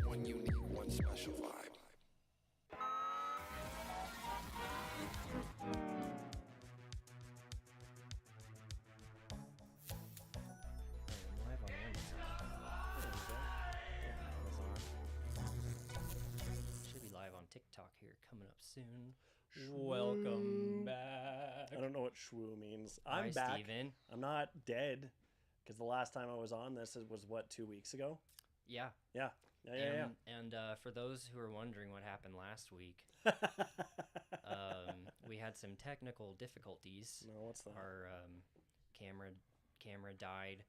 one unique, one special vibe. I'm live on Amazon. Should be live on TikTok here coming up soon. Welcome back. I don't know what shwoo means. Hi, I'm back. Steven. I'm not dead because the last time I was on this was what, 2 weeks ago? Yeah. Yeah. And for those who are wondering what happened last week, we had some technical difficulties. No, what's that? Our camera died,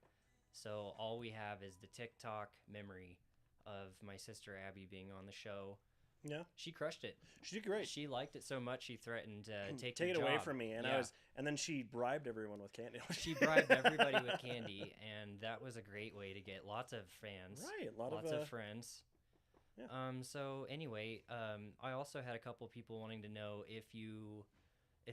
so all we have is the TikTok memory of my sister Abby being on the show. Yeah. She crushed it. She did great. She liked it so much she threatened to take it your away job. from me, and Yeah. and then she bribed everyone with candy. She bribed everybody with candy, and that was a great way to get lots of fans. Right, lots of friends. Yeah. So anyway, I also had a couple people wanting to know if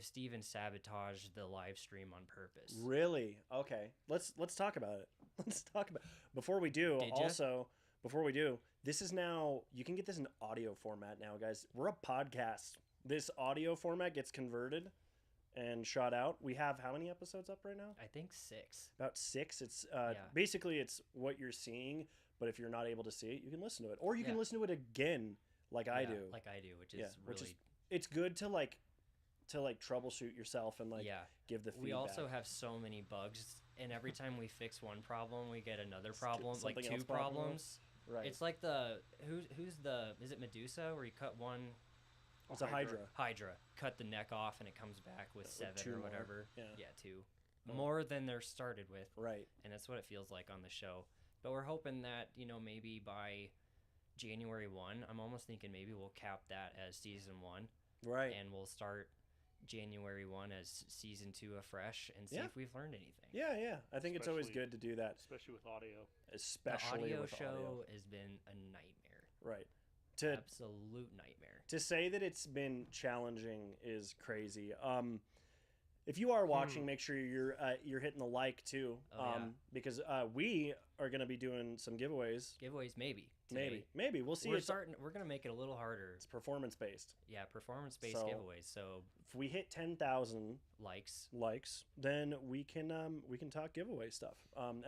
Steven sabotaged the live stream on purpose. Really? Okay. Let's talk about it. Let's talk about before we do. Did ya? Before we do, this is now you can get this in audio format now, guys. We're a podcast. This audio format gets converted and shot out. We have how many episodes up right now? I think 6. About 6. It's Yeah. basically it's what you're seeing, but if you're not able to see it, you can listen to it, or you can Yeah. listen to it again, like I do. Like I do, which Yeah, is really it's good to troubleshoot yourself and give the feedback. We also have so many bugs, and every time we fix one problem, we get another problem, like something 2 else problem. problems. Right. It's like who's the is it Medusa where you cut one It's a Hydra. Hydra, cut the neck off and it comes back with 7 2 or more. whatever. Yeah. 2. More than they're started with. Right. And that's what it feels like on the show. But we're hoping that, maybe by January 1, I'm almost thinking maybe we'll cap that as season 1. Right. And we'll start January 1 as season 2 afresh and see Yeah. if we've learned anything. Yeah. I think it's always Especially- good to do that, especially with audio. The especially audio with show audio. has been a nightmare. Right. To Absolute nightmare. to say that it's been challenging is crazy. If you are watching, make sure you're hitting the like too, Oh, yeah. because we are going to be doing some giveaways. Giveaways maybe. Today. Maybe we'll see. We're It's gonna make it a little harder. It's performance based. Yeah, performance-based So- giveaways. So If we hit 10,000 likes. likes, then we can talk giveaway stuff. And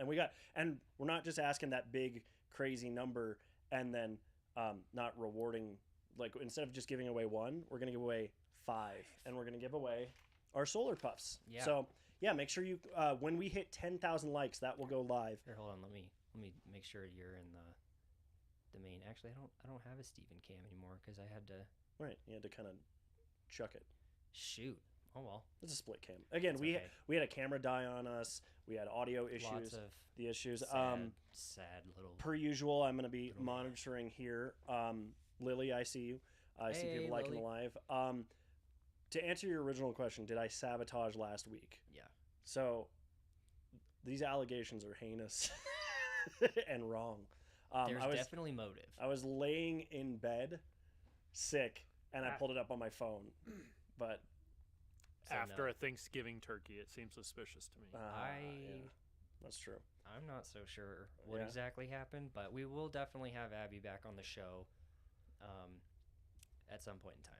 we're not just asking that big crazy number and then not rewarding, like instead of just giving away 1, we're gonna give away 5, and we're gonna give away our solar puffs. Yeah. So yeah, make sure you when we hit 10,000 likes, that will go live. Here, hold on. Let me make sure you're in the main. Actually, I don't have a Steven cam anymore because I had to Right, you had to kind of chuck it. shoot. Oh well. It's a split cam. Again, we okay. we had a camera die on us. We had audio issues. Lots of the issues. sad little. Per usual, I'm going to be monitoring here. Lily, I see you. I see Hey, people liking the Lily. live. To answer your original question, did I sabotage last week? Yeah. So these allegations are heinous and wrong. There's I was definitely motive. I was laying in bed, sick, and I pulled it up on my phone, but So After no. a Thanksgiving turkey, it seems suspicious to me. yeah, that's true. I'm not so sure what Yeah. exactly happened, but we will definitely have Abby back on the show at some point in time.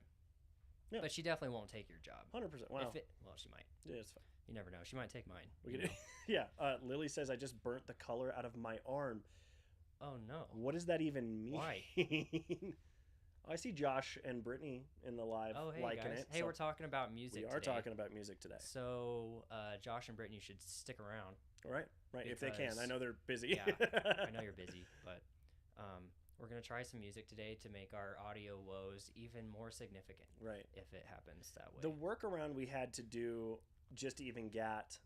Yeah. But she definitely won't take your job. 100%. Wow. Well, she might. Yeah, it's fine. You never know. She might take mine. We could, yeah. Lily says I just burnt the color out of my arm. Oh no. What does that even mean? Why? I see Josh and Brittany in the live Oh hey liking guys. it. Hey, so we're talking about music. we are today. talking about music today. So Josh and Brittany should stick around. All right, if they can. Because- I know they're busy. Yeah, I know you're busy, but we're gonna try some music today to make our audio woes even more significant. Right. If it happens that way. The workaround we had to do just to even gat,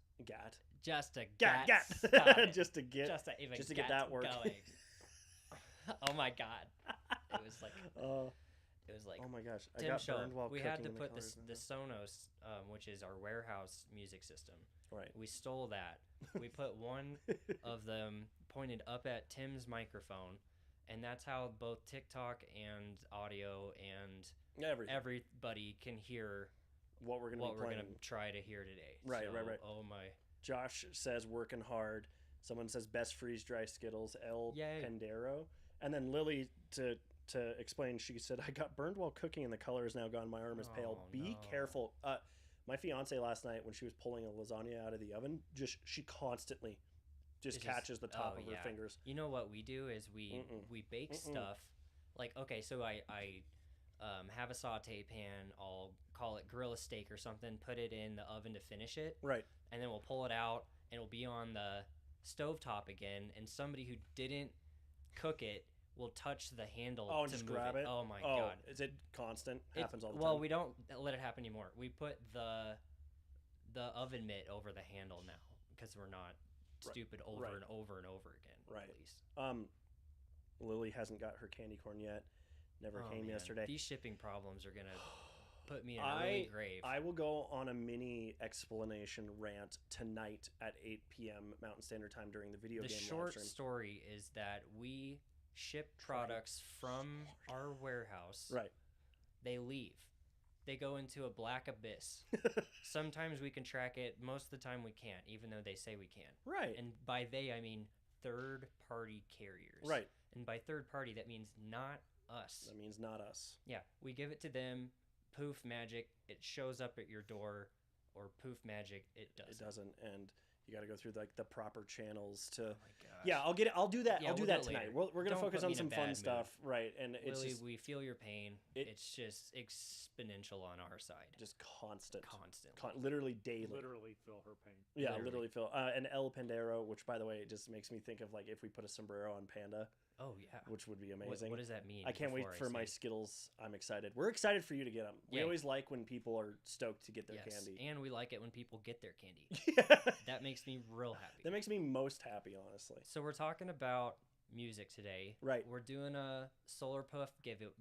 just to gat, just to get even just to get that working. going. Oh my god! It was like Oh my gosh! I Tim got show. burned while We cooking had to in the put colors. the Sonos, which is our warehouse music system. Right. We stole that. We put one of them pointed up at Tim's microphone, and that's how both TikTok and audio and Everything. everybody can hear What we're gonna what be we're playing. gonna try to hear today. Right, So, right. Oh my! Josh says working hard. Someone says best freeze dry Skittles. El Yay. Pendero. And then Lily to explain, she said, I got burned while cooking and the color is now gone. My arm is pale. Oh, Be no. careful. My fiance last night when she was pulling a lasagna out of the oven, she constantly just It's catches the top oh, of her yeah. fingers. You know what we do is we bake stuff. Like, okay, so I have a saute pan. I'll call it gorilla steak or something. Put it in the oven to finish it, Right. and then we'll pull it out, and it'll be on the stovetop again. And somebody who didn't cook it will touch the handle. Oh, and to just move grab it. Oh my Oh, god! is it constant? It- Happens all the well, time. we don't let it happen anymore. We put the oven mitt over the handle now because we're not Right. stupid over Right. and over and over again. Right. At least. Lily hasn't got her candy corn yet. Never Oh, came man. yesterday. These shipping problems are gonna put me in an early grave. I will go on a mini explanation rant tonight at 8 p.m. Mountain Standard Time during the video The game live short stream. story is that we ship products from our warehouse. Right. They leave. They go into a black abyss. Sometimes we can track it. Most of the time we can't, even though they say we can. Right. And by they, I mean third-party carriers. Right. And by third party, that means not us. That means not us. Yeah, we give it to them. Poof, magic. It shows up at your door, or poof, magic. It doesn't. It doesn't, and you got to go through like the proper channels to. Oh my gosh. Yeah, I'll get it. I'll do that. Yeah, I'll do we'll do that it tonight. later. We're gonna Don't focus put me on in a some fun bad stuff, right? And it's Willie, just, we feel your pain. It- It's just exponential on our side. just constant, Constantly. literally daily. Literally feel her pain. Yeah, Literally. literally feel. And El Pandero, which by the way, it just makes me think of like if we put a sombrero on Panda, Oh yeah. which would be What, amazing. what does that mean? I can't wait before I for my say- Skittles. I'm excited. We're excited for you to get them. We Yeah. always like when people are stoked to get their Yes, candy. and we like it when people get their candy. Yeah. That makes me real happy. That makes me most happy, honestly. So we're talking about music today. Right. We're doing a Solar Puff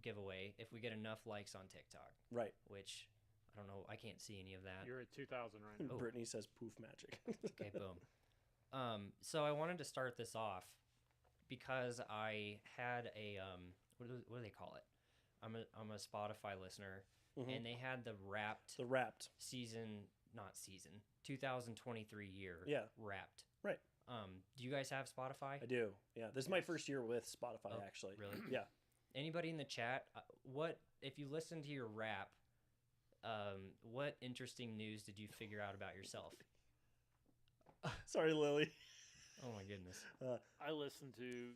giveaway if we get enough likes on TikTok, Right. which I don't know. I can't see any of that. You're at 2,000 right now. Oh. Brittany says poof magic. Okay, boom. So I wanted to start this off because I had a what do they call it? I'm a Spotify listener, Mhm. and they had the Wrapped The Wrapped. season, not season, 2023 year. Yeah. Wrapped. Right. Do you guys have Spotify? I do. Yeah. This is my first year with Spotify, Oh, actually. really? Yeah. Anybody in the chat? What if you listen to your rap? What interesting news did you figure out about yourself? Sorry, Lily. Oh my goodness. I listened to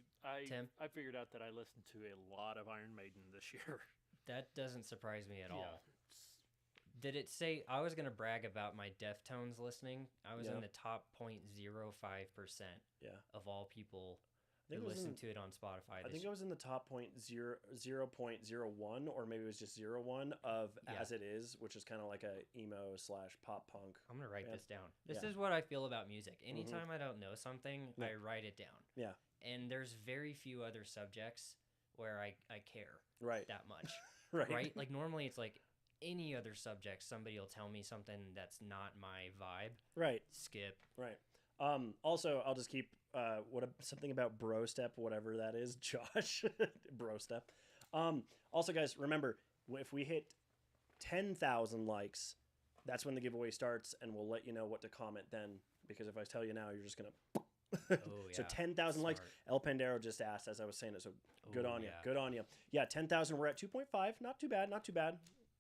Tim? I figured out that I listened to a lot of Iron Maiden this year. That doesn't surprise me at Yeah. all. Did it say I was gonna brag about my Deftones listening? I was Yeah. in the top 0.05% Yeah. of all people I think who it was listen in- to it on Spotify. I this think I was in the top 0.01, or maybe it was just 0.1 of Yeah. As It Is, which is kind of like a emo / pop punk. I'm gonna write Yeah. this down. This Yeah. is what I feel about music. Anytime I don't know something, Yeah. I write it down. Yeah. And there's very few other subjects where I care Right. that much. Right. Right? Like normally it's like any other subject, somebody will tell me something that's not my vibe. Right. Skip. Right. Also, I'll just keep something about bro step, whatever that is, Josh. Bro step. Also, guys, remember if we hit 10,000 likes, that's when the giveaway starts, and we'll let you know what to comment then. Because if I tell you now, you're just gonna. Oh yeah. So 10,000 likes. Smart. El Pandero just asked as I was saying it. So good Ooh, on you. yeah. Good on you. Yeah, 10,000. We're at 2.5. Not too bad. Not too bad.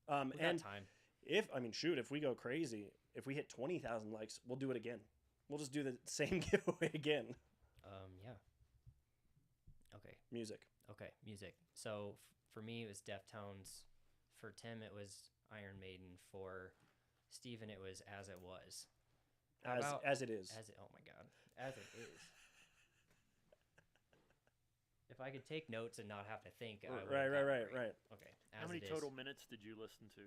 We got And time. if we go crazy, if we hit 20,000 likes, we'll do it again. We'll just do the same giveaway again. Yeah. Okay. Music. Okay. Music. So for me, it was Deftones. For Tim, it was Iron Maiden. For Steven, it was As It Was. How about As it is. As it? Oh my God. As it is. If I could take notes and not have to think, I would. Right. Okay. How As many it is. total minutes did you listen to?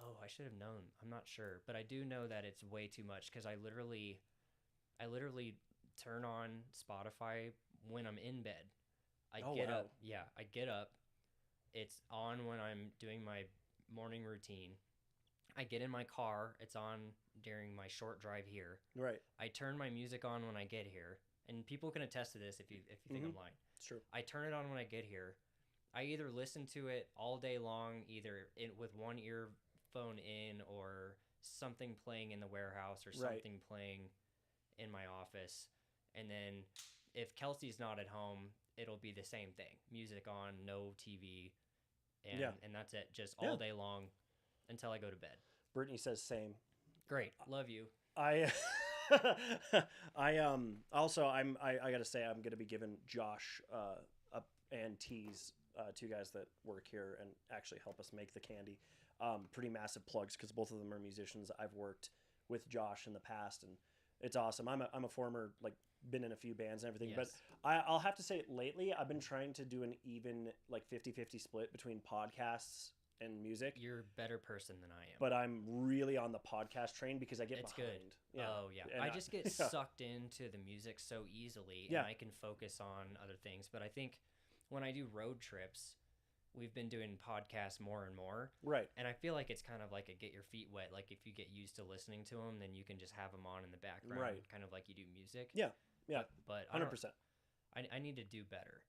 Oh, I should have known. I'm not sure, but I do know that it's way too much because I literally turn on Spotify when I'm in bed. I Oh, get wow. up. Yeah, I get up. It's on when I'm doing my morning routine. I get in my car. It's on during my short drive here. Right. I turn my music on when I get here, and people can attest to this if you think I'm lying. It's true. I turn it on when I get here. I either listen to it all day long, either with one earphone in or something playing in the warehouse or Right. something playing in my office. And then if Kelsey's not at home, it'll be the same thing. Music on, no TV, and Yeah. and that's it. Just Yeah. all day long until I go to bed. Brittany says same. Great, love you. I I gotta say I'm gonna be giving Josh up and Tease, two guys that work here and actually help us make the candy, pretty massive plugs because both of them are musicians. I've worked with Josh in the past and it's awesome. I'm a former, like, been in a few bands and everything, but Yes. I'll have to say lately I've been trying to do an even, like, 50-50 split between podcasts and music. You're a better person than I am. But I'm really on the podcast train because I get It's behind. good. Yeah. Oh yeah, And I just get yeah. sucked into the music so easily, Yeah. and I can focus on other things. But I think when I do road trips, we've been doing podcasts more and more, Right. and I feel like it's kind of like a get your feet wet. Like if you get used to listening to them, then you can just have them on in the background, Right. kind of like you do music. Yeah. Yeah. But I 100%. I need to do better.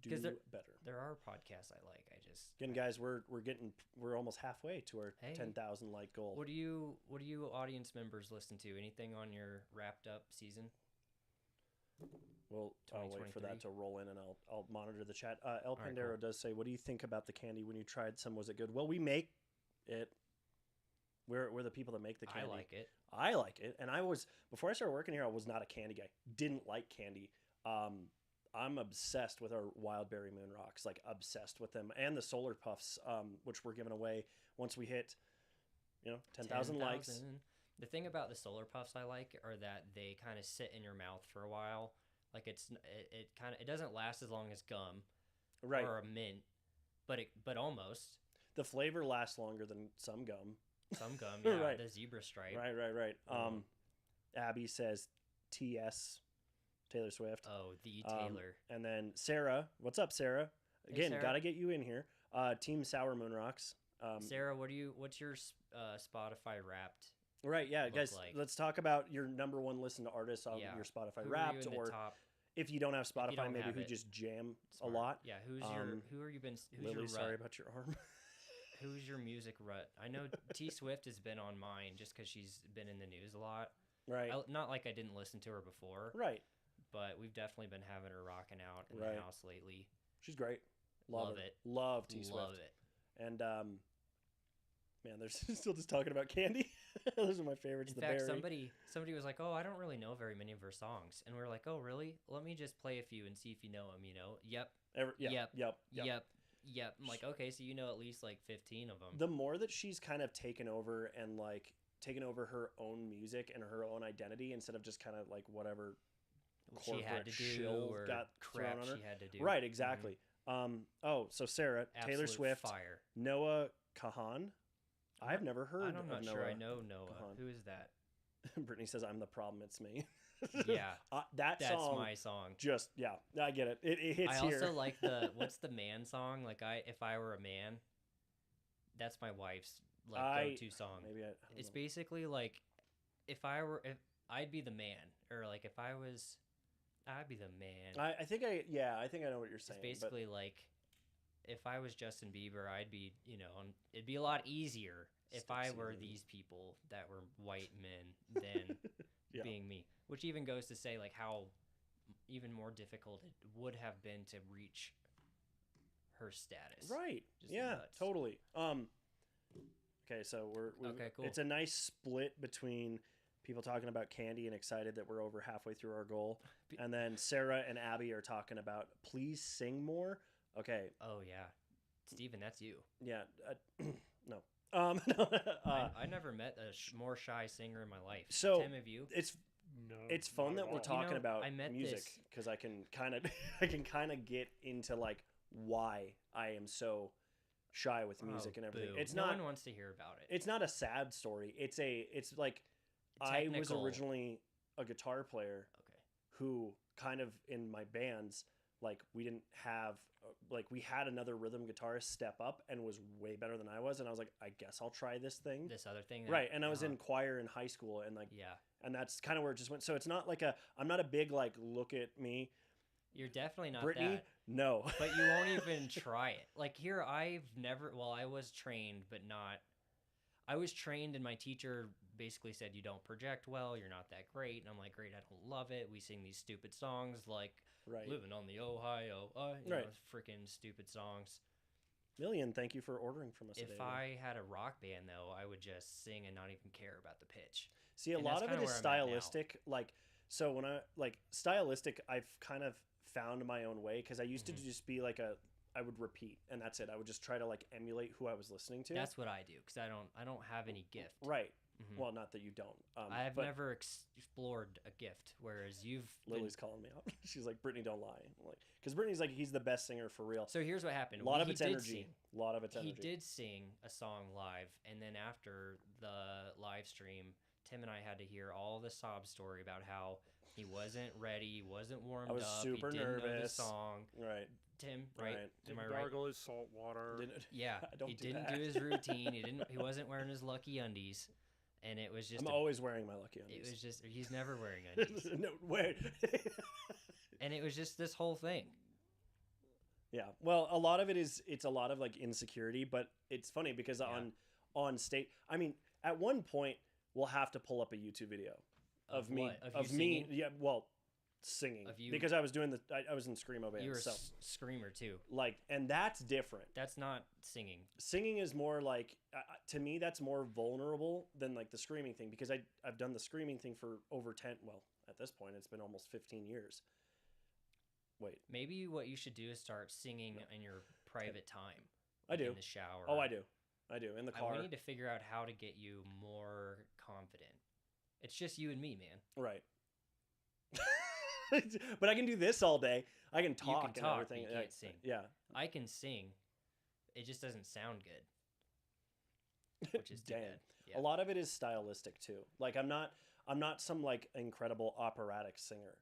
Do 'Cause better. There are podcasts I like. I just Again, guys, we're almost halfway to our Hey. 10,000 like goal. What do you audience members listen to? Anything on your wrapped up season? I'll wait for that 2023? to roll in and I'll monitor the chat. El right, Pandero cool. does say, "What do you think about the candy when you tried some? Was it good?" Well, we make it. We're the people that make the candy. I like it. I like it, and before I started working here, I was not a candy guy. Didn't like candy. I'm obsessed with our Wild Berry Moon Rocks, like obsessed with them, and the Solar Puffs, which we're giving away once we hit, 10,000 likes. 10,000. The thing about the Solar Puffs I like are that they kind of sit in your mouth for a while. Like it doesn't last as long as gum Right. or a mint, but almost The flavor lasts longer than some gum. some gum. Yeah, Right. the zebra stripe. Right. Mhm. Abby says T.S. Taylor Swift. Oh, the Um, Taylor. And then Sarah, what's up, Sarah? Hey, Again, Sarah. gotta get you in here. Team Sour Moon Rocks. Sarah, what's your Spotify Wrapped? Right, yeah, look guys. like? Let's talk about your number one listened to artists on Yeah. your Spotify Who are Wrapped, you in the or top? if you don't have Spotify, don't maybe have who it, just jam Smart. a lot. Yeah, who's Lily, your sorry rut? about your arm. Who's your music rut? I know T Swift has been on mine just because she's been in the news a lot. Right, Not like I didn't listen to her before, right. but we've definitely been having her rocking out in Right. the house lately. She's great. Love her. it. Love T Swift. Love it. And man, they're still just talking about candy. Those are my favorites. In the fact, berry. somebody was like, "Oh, I don't really know very many of her songs," and we are like, "Oh, really? Let me just play a few and see if you know them." Yep, yep. I'm like, okay, so you know at least like 15 of them. The more that she's kind of taken over and like taken over her own music and her own identity instead of just kind of like whatever she had corporate to do shill or got crap thrown on her. she had to do. Right, exactly. So Sarah, Taylor Absolute Swift, fire. Noah Kahan. I've never heard I'm not of sure. Noah. I know Noah. Kahan. Who is that? Brittany says, "I'm the problem. It's me." Yeah, that that's song. my song. Just I get it. It hits I here. also like what's the man song? Like if I were a man, that's my wife's go-to song. Maybe I It's don't know. basically like if I'd be the man, or like if I'd be the man. I think I know what you're It's saying. basically like if I was Justin Bieber, I'd be it'd be a lot easier if I Step were season. these people that were white men than Yeah. being me. Which even goes to say like how even more difficult it would have been to reach her status. Right. Just Yeah, nuts. totally. Okay, so we're Okay, cool. It's a nice split between people talking about candy and excited that we're over halfway through our goal, and then Sarah and Abby are talking about please sing more. Okay. Oh yeah, Steven, that's you. Yeah. No. I never met a more shy singer in my life. So, Tim, have you? No, it's fun not that at we're all. talking about I met music this- because I can kind of get into like why I am so shy with music Oh, and everything. boo. It's no not one wants to hear about it. it's not a sad story. It's like I was Technical. originally a guitar player Okay. who kind of in my bands, like we didn't have like we had another rhythm guitarist step up and was way better than I was, and I was like, I guess I'll try this thing. This other thing. Right, and I was uh-huh. in choir in high school, and like, Yeah, and that's kind of where it just went. So it's not like I'm not a big like look at me, you're definitely not Brittany. that. No, But you won't even try it. Like here, I've never. Well, I was trained, but not. I was trained, and my teacher basically said, "You don't project well. You're not that great." And I'm like, "Great, I don't love it. We sing these stupid songs. Like, Right. living on the Ohio, Right. freaking stupid songs. Million, thank you for ordering from us today. If I had a rock band, though, I would just sing and not even care about the pitch. See, a and lot that's of it kinda is where I'm at now. stylistic. Like, so when I like stylistic, I've kind of found my own way because I used to Mhm. just be like I would repeat and that's it. I would just try to like emulate who I was listening to. That's what I do because I don't have any gift. Right. Mhm. Well, not that you don't. I've but never explored a gift, whereas you've been- Lily's calling me out. She's like, Brittany, don't lie. I'm like, because Brittany's like, he's the best singer for real. So here's what happened. A lot of He it's did energy. sing. A lot of it's He energy. did sing a song live, and then after the live stream, Tim and I had to hear all the sob story about how he wasn't ready, he wasn't warmed I was up, super he didn't know the nervous. song. Right. Tim, right? Right. Am I Didn't right? gargle his salt water. Didn't- Yeah, I don't he do didn't that. do his routine. He wasn't wearing his lucky undies, and it was just I'm always wearing my lucky it undies. was just he's never wearing undies, No, wait. and it was just this whole thing. Yeah. Well, a lot of it's a lot of like insecurity, but it's funny because Yeah. on state, I mean, at one point we'll have to pull up a YouTube video of me what? Of of you me, singing? yeah, well, singing Of you- because I was doing I was in screamo band, You were so a screamer too. like, and that's different. That's not singing. Singing is more like to me that's more vulnerable than like the screaming thing because I've done the screaming thing for over 10, well, at this point it's been almost 15 years. Wait. Maybe what you should do is start singing in your private time. I like do. in the shower. Oh, I do. In the car. We need to figure out how to get you more confident. It's just you and me, man. Right. But I can do this all day. I can talk and talk, but everything. you can't sing. Yeah. I can sing. It just doesn't sound good, which is too Damn. bad. Yeah. A lot of it is stylistic too. Like I'm not some like incredible operatic singer,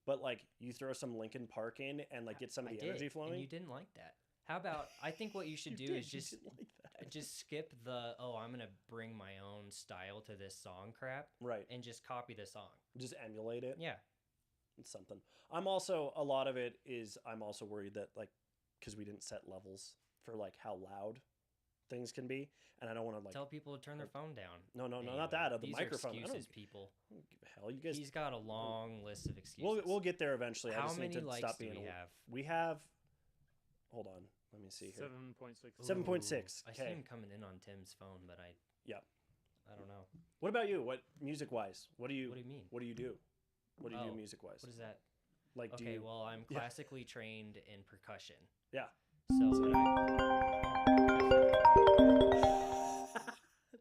but like you throw some Linkin Park in and like get some of I the did, energy flowing. and you didn't like that. How about I think what you should You do did, is you just didn't like that. just skip the I'm gonna bring my own style to this song crap Right. and just copy the song. Just emulate it. Yeah. It's something. I'm also a lot of it is I'm also worried that like because we didn't set levels for like how loud things can be, and I don't want to like Tell people to turn their phone down. no, not Anyway, that. Of the these microphone. Are I excuses, don't people. give a hell. You guys. He's got a long list of excuses. We'll get there eventually. I How just many need to likes stop do being. we a- have? We have. Hold on. Let me see here. 7.6. 7.6. I see Okay. him coming in on Tim's phone, but Yeah. I don't know. What about you? What music wise? What do you? What do you mean? What do you do? What do you do Oh, music wise? What is that? Like do Okay, you? well, I'm Yeah. classically trained in percussion. Yeah. So, So- when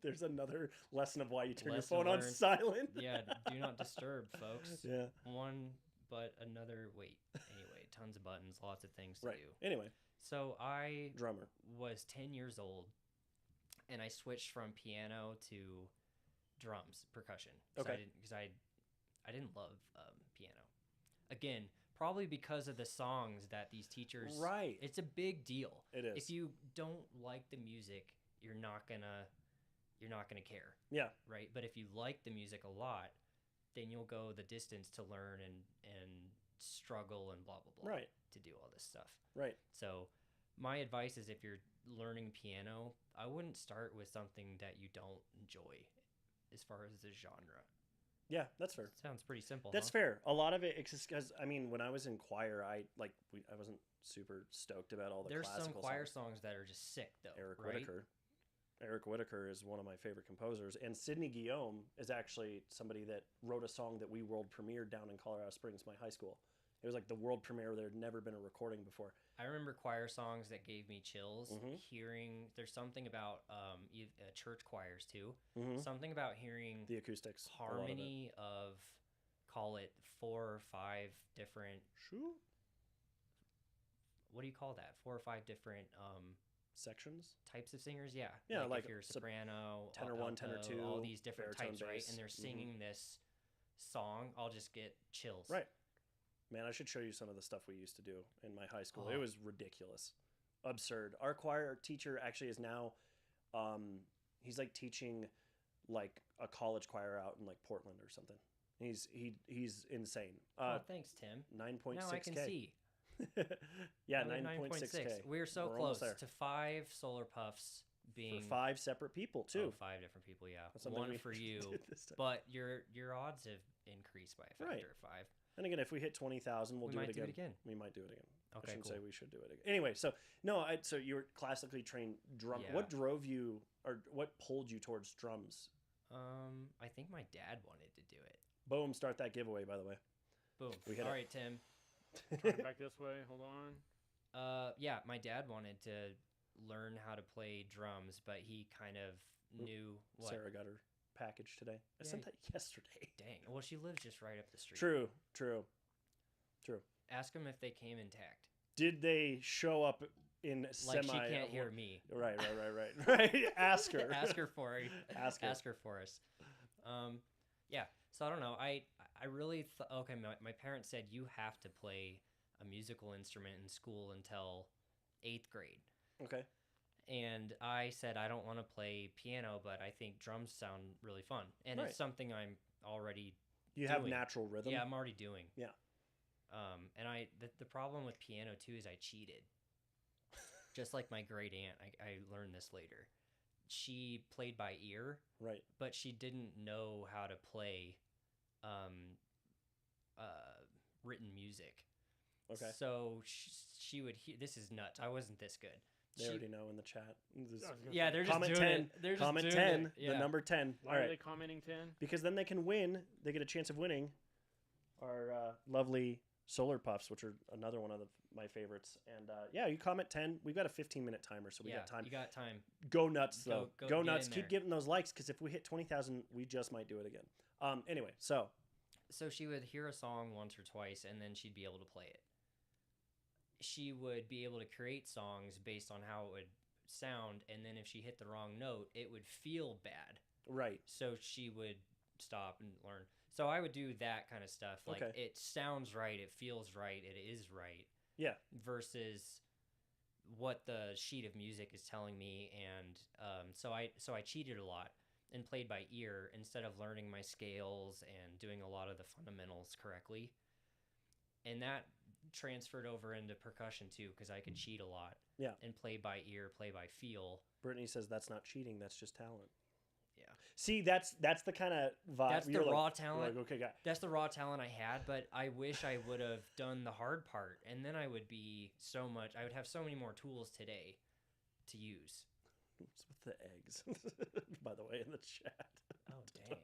There's another lesson of why you turn your Lesson phone on learned. silent. yeah, do not disturb, folks. Yeah. One, but another. Wait. Anyway, tons of buttons, lots of things to Right. do. Anyway, So I drummer. was 10 years old, and I switched from piano to drums, percussion. Okay. Because I didn't love piano. Again, probably because of the songs that these teachers. Right. It's a big deal. It is. If you don't like the music, you're not gonna care, Yeah. right? But if you like the music a lot, then you'll go the distance to learn and struggle and blah blah blah Right. to do all this stuff. Right. So my advice is if you're learning piano, I wouldn't start with something that you don't enjoy as far as the genre. Yeah, that's fair. Sounds pretty simple. That's huh? fair. A lot of it, because I mean, when I was in choir, I wasn't super stoked about all the There's some classical choir songs. songs that are just sick though. Eric right? Whitaker. Eric Whitaker is one of my favorite composers, and Sidney Guillaume is actually somebody that wrote a song that we world premiered down in Colorado Springs, my high school. It was like the world premiere. There had never been a recording before. I remember choir songs that gave me chills. Mhm. Hearing there's something about church choirs too. Mm-hmm. Something about hearing The acoustics, a lot of it. harmony of call it 4 or 5 different. Shoo. What do you call that? 4 or 5 different Sections. types of singers. Yeah, Yeah, like like if you're a sop- soprano, tenor one, tenor alto, two, all these different baritone, types, right? bass. And they're Mhm. singing this song. I'll just get chills. Right. Man, I should show you some of the stuff we used to do in my high school. It Oh. was ridiculous, absurd. Our choir teacher actually is now, he's like teaching like a college choir out in like Portland or something. He's insane. Oh, thanks, Tim. 9.6K. Now I can see. Yeah, Another 9.6K. We're so We're almost close there. to 5 solar puffs being For 5 separate people too. Oh, 5 different people. Yeah, That's something one we for you. did this time. But your odds have increased by a factor Right. of 5. And again, if we hit 20,000, we'll We do might it do again. it again. We might do it again. I Okay, shouldn't cool. say we should do it again. Anyway, so no, so you were classically trained drum. Yeah. What drove you, or what pulled you towards drums? I think my dad wanted to do it. Boom! Start that giveaway, by the way. Boom. We hit All it. right, Tim. Turn it back this way. Hold on. Yeah, my dad wanted to learn how to play drums, but he kind of knew what. Sarah got her package today. I Yeah, sent that yesterday. Dang. Well, she lives just right up the street. True. Ask them if they came intact. Did they show up in Like semi? she can't hear me. Right. Right. Ask her. Ask her for it. Ask her. Ask her for us. Yeah. So I don't know. I really okay. My parents said you have to play a musical instrument in school until 8th grade, Okay. and I said I don't want to play piano, but I think drums sound really fun, and Right. it's something I'm already. You have Doing. natural rhythm. Yeah, I'm already doing. Yeah. And the problem with piano too is I cheated. Just like my great aunt, I learned this later. She played by ear, Right. but she didn't know how to play written music. Okay. So she would hear. This is nuts. I wasn't this good. They She- already know in the chat. This- I was gonna yeah, say, they're just Comment doing 10. it. They're just Comment doing 10. it. Yeah. The number 10. Why All are right. they commenting 10? Because then they can win. They get a chance of winning our lovely solar puffs, which are another one of my favorites. And yeah, you comment 10. We've got a 15-minute timer, so we yeah, got time. You got time. Go nuts, though. Go Go get nuts. in Keep there. giving those likes, because if we hit 20,000, we just might do it again. Anyway, so So she would hear a song once or twice, and then she'd be able to play it. She would be able to create songs based on how it would sound, and then if she hit the wrong note, it would feel bad. right. So she would stop and learn. So I would do that kind of stuff. Like Okay. it sounds right, it feels right, it is right. Yeah. Versus what the sheet of music is telling me, and so I cheated a lot and played by ear instead of learning my scales and doing a lot of the fundamentals correctly. And that transferred over into percussion too, because I could cheat a lot. Yeah. And play by ear, play by feel. Brittany says that's not cheating. That's just talent. Yeah. See, that's the kind of vibe. That's the you're like- raw you're talent. Like, okay, guy. That's the raw talent I had, but I wish I would have done the hard part, and then I would be I would have so many more tools today to use. What's with the eggs? By the way, in the chat. Oh, dang.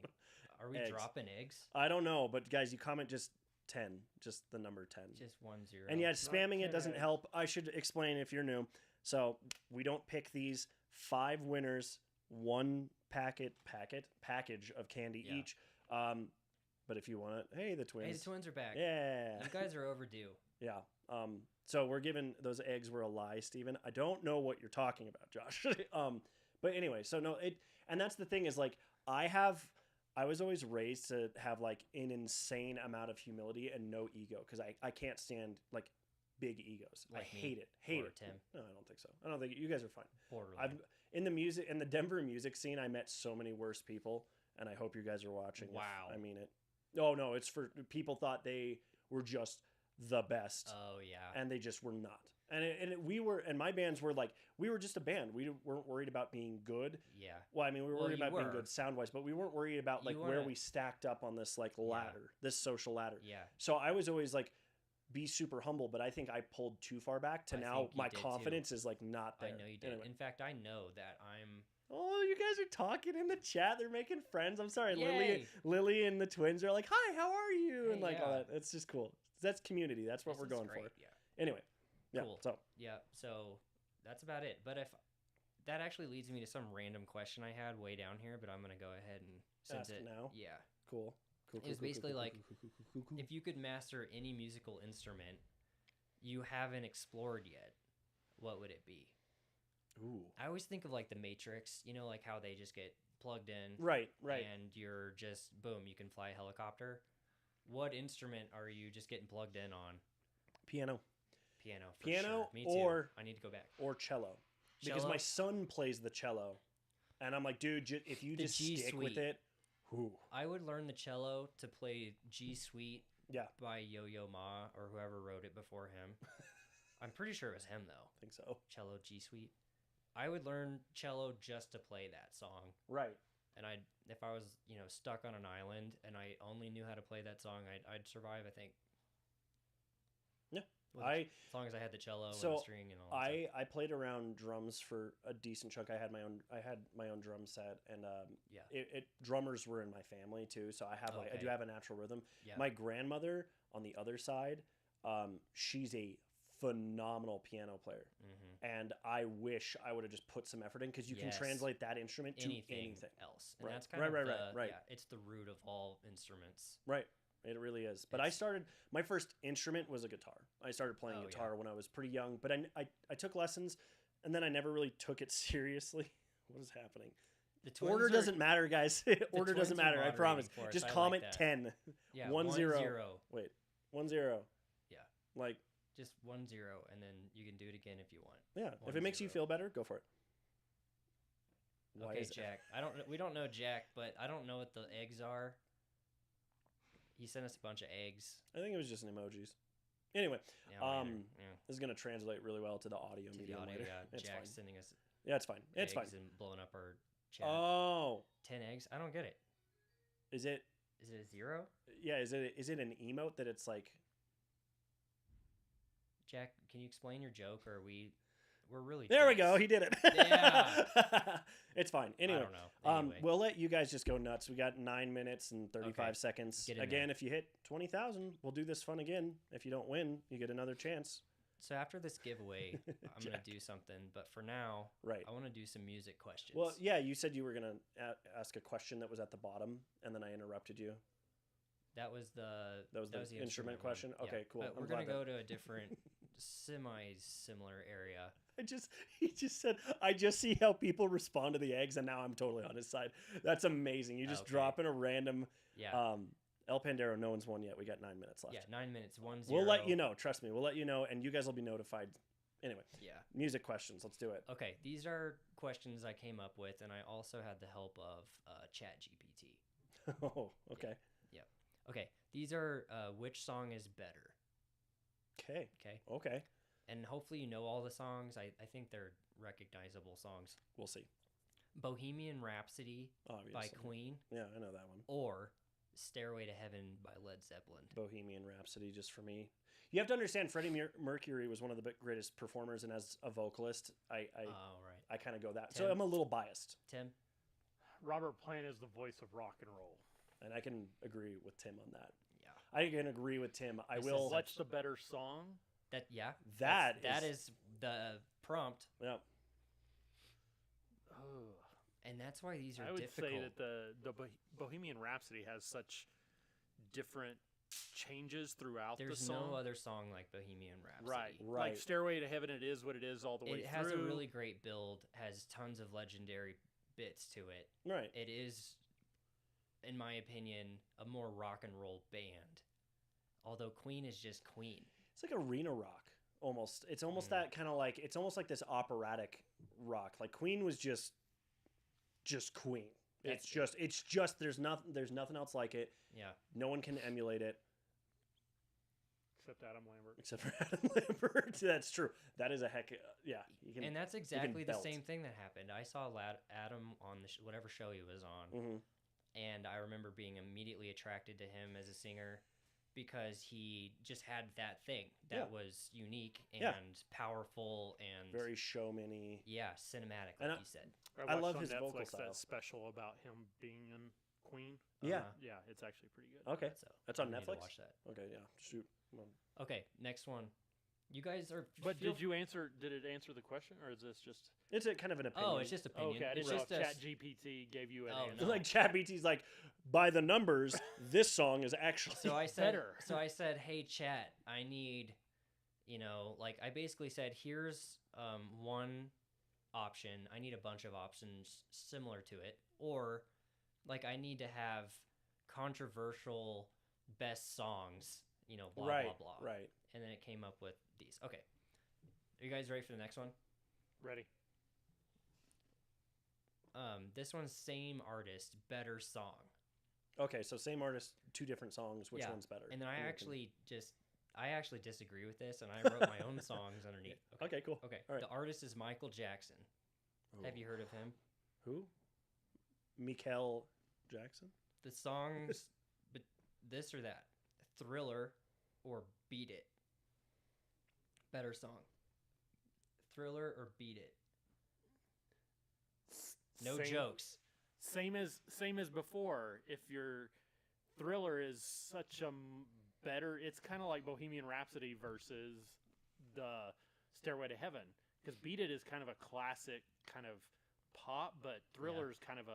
Are we Eggs. dropping eggs? I don't know, but guys, you comment just 10, just the number 10. Just 1-0. And yeah, spamming it 10 doesn't eggs. help. I should explain if you're new. So we don't pick these 5 winners, 1 package of candy Yeah. each. But if you want it, hey, the twins. Hey, the twins are back. Yeah. You guys are overdue. Yeah. So we're giving those eggs were a lie, Steven. I don't know what you're talking about, Josh. But anyway, so no, and that's the thing is like I was always raised to have like an insane amount of humility and no ego, because I can't stand like big egos. Like I me hate it. Hate or it. Tim. No, I don't think so. I don't think you guys are fine. Borderline. I've in the Denver music scene, I met so many worse people, and I hope you guys are watching. Wow. I mean it. Oh no, it's for people thought they were just the best Oh, yeah. and they just were not. And my bands were like, we were just a band. We weren't worried about being good. Yeah. Well, I mean, we were Well, worried you about being were. good sound wise, but we weren't worried about You like where weren't- we stacked up on this like ladder, this social ladder. Yeah. So I was always like, be super humble, but I think I pulled too far back to I now think you my did, too. confidence is like not there. I know you did. Anyway. In fact, I know that I'm. Oh, you guys are talking in the chat. They're making friends. I'm sorry, Yay. Lily and the twins are like, "Hi, how are you?" and Hey, like all yeah. that. It's just cool. That's community. That's what this we're is going great. for. Yeah. Anyway, yeah. Cool. So Yeah. So that's about it. But if that actually leads me to some random question I had way down here, but I'm gonna go ahead and since Ask it now? Yeah. cool. It was basically like, If you could master any musical instrument you haven't explored yet, what would it be? Ooh. I always think of like the Matrix, you know, like how they just get plugged in Right. and you're just boom, you can fly a helicopter. What instrument are you just getting plugged in on? Piano Piano. For Piano sure. Me too. or- I need to go back. or cello. Because Cello? my son plays the cello, and I'm like, dude, if you The just G stick with suite. it, whoo. I would learn the cello to play G Suite Yeah, by Yo-Yo Ma or whoever wrote it before him. I'm pretty sure it was him though. I think so. Cello G Suite. I would learn cello just to play that song. Right. And if I was, stuck on an island and I only knew how to play that song, I'd survive, I think, As long as I had the cello and the string and all that stuff. I played around drums for a decent chunk. I had my own drum set, and Yeah. it drummers were in my family too. So I have I do Okay. have a natural rhythm. Yeah. My grandmother on the other side, she's a phenomenal piano player, and I wish I would have just put some effort in because you can Yes. translate that instrument to anything. else. And Right. that's kind Right, of right, the, right. Yeah, it's the root of all instruments. Right. It really is. But It's- my first instrument was a guitar. I started playing Oh, yeah. guitar when I was pretty young, but I took lessons and then I never really took it seriously. What is happening? The twins Order are- doesn't matter, guys. Order twins doesn't are matter. I moderating promise. for us. Just I like comment that. 10. Yeah, 1-0. Wait. 1-0. Yeah. Like, Just 1-0, and then you can do it again if you want. yeah. If it makes you 1-0. feel better, go for it. Why Okay, is it- Jack. We don't know Jack, but I don't know what the eggs are. He sent us a bunch of eggs. I think it was just an emojis. Anyway, Yeah, me neither. Yeah. this is going to translate really well to the audio To the medium audio, later. yeah. It's Jack fine. sending us Yeah, it's fine. It's fine. eggs and blowing up our chat. Oh, 10 eggs? I don't get it. is it? Is it a 0? Yeah, is it an emote that it's like? Jack, can you explain your joke, or we're really There we dicks. go. He did it. Yeah. It's fine. Anyway, I don't know. Anyway. we'll let you guys just go nuts. We got 9 minutes and 35 Okay. seconds. Get in Again, there. if you hit 20,000, we'll do this fun again. If you don't win, you get another chance. So after this giveaway, I'm going Jack. to do something, but for now, Right. I want to do some music questions. Well, yeah, you said you were going to ask a question that was at the bottom, and then I interrupted you. That was the the instrument one. question? Yeah. Okay, cool. But I'm we're gonna glad go that- to a different similar area. He just said, I just see how people respond to the eggs, and now I'm totally on his side. That's amazing. You just Okay. drop in a random Yeah. El Pandero. No one's won yet. We got 9 minutes left. Yeah, 9 minutes, 1-0. We'll let you know. Trust me. We'll let you know, and you guys will be notified. Anyway, Yeah. music questions. Let's do it. Okay, these are questions I came up with, and I also had the help of ChatGPT. Oh, okay. Okay, these are which song is better. Okay. Okay, Okay. and hopefully you know all the songs. I think they're recognizable songs. We'll see. Bohemian Rhapsody Obviously. by Queen Yeah, I know that one. or Stairway to Heaven by Led Zeppelin. Bohemian Rhapsody, just for me. You have to understand, Freddie Mercury was one of the greatest performers, and as a vocalist, I Oh, right. I kind of go that. So Tim? I'm a little biased, Tim? Robert Plant is the voice of rock and roll. and I can agree with Tim on that. Yeah. I can agree with Tim. I This will. is What's the better song? Yeah. That that is- is the prompt, Yeah. Ugh. and that's why these are I would difficult. say that the Bohemian Rhapsody has such different changes throughout There's the song. no other song like Bohemian Rhapsody. Right. Right. Like Stairway to Heaven, it is what it is all the way It through. has a really great build, has tons of legendary bits to it. Right. It is, in my opinion, a more rock and roll band. Although Queen is just Queen. It's like arena rock almost. It's almost Mm. that kind of like it's almost like this operatic rock. Like Queen was just Queen. That's It's just there's nothing else like it. Yeah. No one can emulate it Except Adam Lambert. except for Adam Lambert. That's true. That is a heck. Yeah. You can, And that's exactly the belt. same thing that happened. I saw Adam on the whatever show he was on, Mhm. and I remember being immediately attracted to him as a singer because he just had that thing that Yeah. was unique and Yeah. powerful and very showmany. yeah, cinematic, And like you said. I watched love on his Netflix vocal style. that special about him being in Queen. Yeah. Uh-huh. Yeah, it's actually pretty good. Okay. So That's on I need to Netflix? watch that. Okay. Yeah. Shoot. Well, Okay, next one. You guys are. But feel- did you answer? Did it answer the question, or is this just? it's a kind of an opinion. Oh, it's just opinion. Okay, I it's didn't know just if a Chat GPT gave you an Oh, answer. no. like ChatGPT's like, by the numbers, this song is actually So I said, Better. hey chat, I need, like I basically said, here's one option. I need a bunch of options similar to it, or like I need to have controversial best songs. Blah right, blah blah. right. And then it came up with these. Okay, are you guys ready for the next one? Ready? This one's same artist, better song. Okay, so same artist, two different songs. Which Yeah, one's better? And then in I your actually disagree with this, and I wrote my own songs underneath. opinion? Okay, cool. Okay. All right. The artist is Michael Jackson. Have Ooh. you heard of him? Who? Mikel Jackson. The songs, but this or that, Thriller or Beat It. Better song. Thriller or Beat It? No Same- jokes. Same as before. If your Thriller is such a better, it's kind of like Bohemian Rhapsody versus the Stairway to Heaven, because Beat It is kind of a classic kind of pop, but Thriller is kind of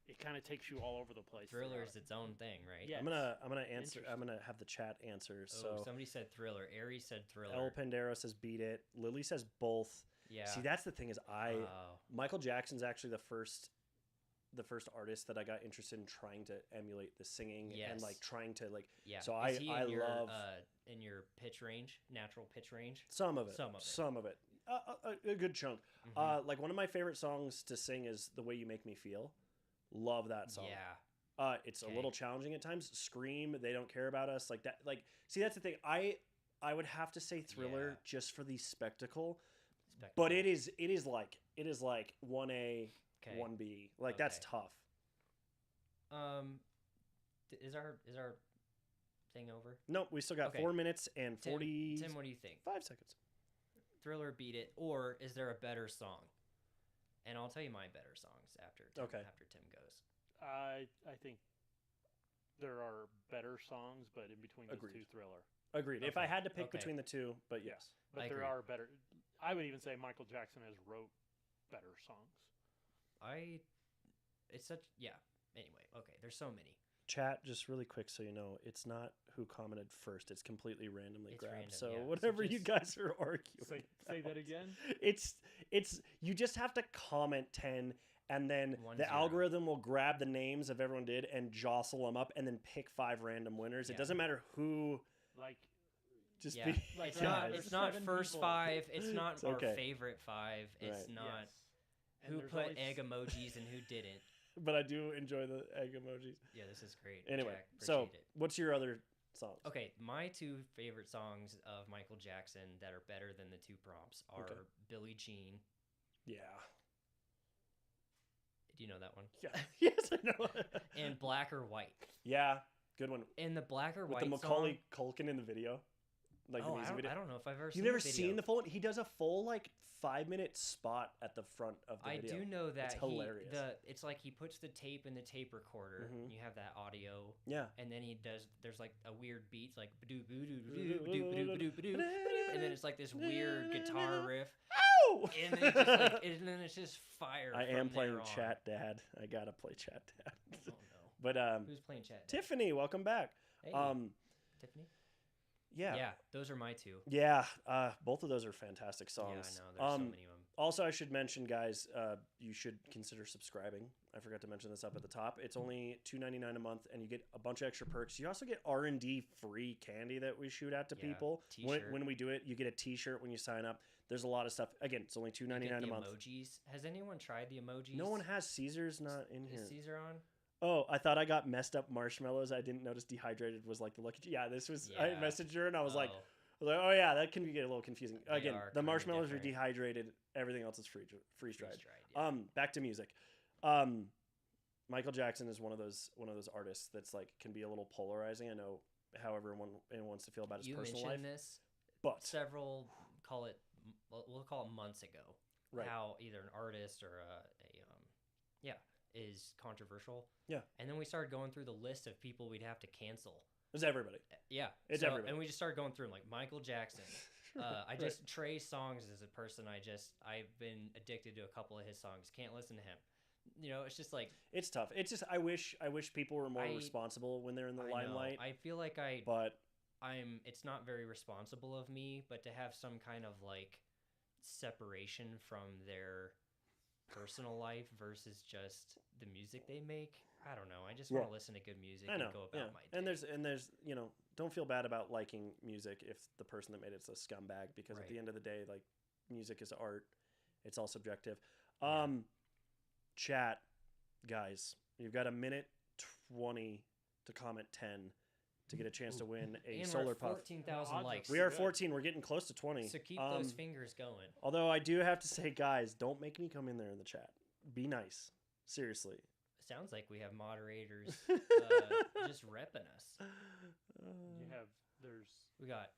it kind of takes you all over the place. Thriller throughout. is its own thing, right? Yeah. I'm gonna answer. I'm Interesting. gonna have the chat answer. Oh, So somebody said Thriller. Aries said Thriller. El Pandero says beat it. Lily says both. Yeah. See, that's the thing is Oh. Michael Jackson's actually the first artist that I got interested in trying to emulate the singing and like Yes. trying to like Yeah. So Is he I in your, love in your pitch range, natural pitch range. some of it. Some of it. A good chunk. Mhm. Like one of my favorite songs to sing is "The Way You Make Me Feel." Love that song. Yeah. It's Okay. a little challenging at times. Scream, They Don't Care About Us, like that. Like, see, that's the thing. I would have to say Thriller Yeah. just for the spectacle, Spectacle. but it is like 1A, Okay. 1B. Like that's Okay. tough. Is our thing over? Nope, we still got Okay. 4 minutes and Tim, 45 Tim, what do you think? seconds. Thriller, Beat It, or is there a better song? And I'll tell you my better songs after Okay. after Tim goes. I think there are better songs, but in between those Agreed. two, Thriller. Agreed. If I Okay, had to pick okay. between the two, but yes. But I there agree. are better. I would even say Michael Jackson has wrote better songs. It's such Anyway, okay. There's so many. Chat, just really quick so you know, it's not who commented first. It's completely randomly It's grabbed. random, So yeah. So whatever you just- guys are arguing. Say that about. again. It's you just have to comment 10 and then 1-0. the algorithm will grab the names of everyone did and jostle them up and then pick 5 random winners. It Yeah. doesn't matter who. Like Just Yeah. be Like, It's yeah, not. there's It's not 7 first people. 5. It's not It's our okay. favorite 5. It's Right. not yes. And who there's put always- egg emojis and who didn't. But I do enjoy the egg emojis. Yeah, this is great. Anyway, Jack, so appreciate it. what's your other songs? Okay, my 2 favorite songs of Michael Jackson that are better than the 2 prompts are Okay. Billie Jean. Yeah. Do you know that one? Yeah. Yes, I know. And Black or White. Yeah, good one. In the Black or With White the Macaulay Culkin in the video. Like the song, music video. I don't know if I've ever You've seen never the video. seen the full? He does a full like 5-minute spot at the front of the I video. do know that hilarious. it's like he puts the tape in the tape recorder. Mhm. And you have that audio, Yeah. and then he does. There's like a weird beat, it's like ba-doo, ba-doo, ba-doo, ba-doo, ba-doo, ba-doo, ba-doo, and then it's like this weird guitar riff, Ow! and then, it's just like, and then it's just fire. I from am playing there on. Chat Dad. I gotta play Chat Dad. Oh no, But who's playing chat? Dad? Tiffany, welcome back. Hey, Tiffany. Yeah. Yeah, those are my 2. Yeah, both of those are fantastic songs. Yeah, I know. There's so many of them. Also, I should mention, guys, you should consider subscribing. I forgot to mention this up at the top. It's only $2.99 a month, and you get a bunch of extra perks. You also get R&D free candy that we shoot out to Yeah, people. t-shirt. When we do it, you get a T-shirt when you sign up. There's a lot of stuff. Again, it's only You get $2.99 the a month. emojis. Has anyone tried the emojis? No one has. Caesar's not in here. Is Caesar on? Oh, I thought I got messed up marshmallows. I didn't notice dehydrated was like the lucky. Yeah, this was. I Yeah. messaged her and I was like, Oh, oh yeah, that can get a little confusing. They Again, are the kinda marshmallows are different. dehydrated. Everything else is freeze dried. freeze-dried, yeah. Back to music. Michael Jackson is one of those artists that's like can be a little polarizing. I know how everyone wants to feel about his You personal mentioned life, this but several we'll call it months ago. right, How either an artist or is controversial. Yeah. And then we started going through the list of people we'd have to cancel. it's everybody. Yeah. It's so, everybody. And we just started going through them, like Michael Jackson. I just Trey Songz is a person I've been addicted to a couple of his songs. Can't listen to him. You know, it's just like It's tough. It's just I wish people were more I- responsible when they're in the I know. limelight. I feel like But it's not very responsible of me, but to have some kind of like separation from their personal life versus just the music they make. I don't know. I just want Yeah. to listen to good music I know. and go about Yeah. my day. And there's don't feel bad about liking music if the person that made it's a scumbag because at Right. the end of the day, like music is art. It's all subjective. Yeah. Chat, guys, you've got a minute 20 to comment 10 to get a chance to win a and solar we're at puff. 14,000 Odds are likes. We are Good. 14. We're getting close to 20. So keep those fingers going. Although I do have to say, guys, don't make me come in there in the chat. Be nice. Seriously. Sounds like we have moderators just repping us. You have there's We got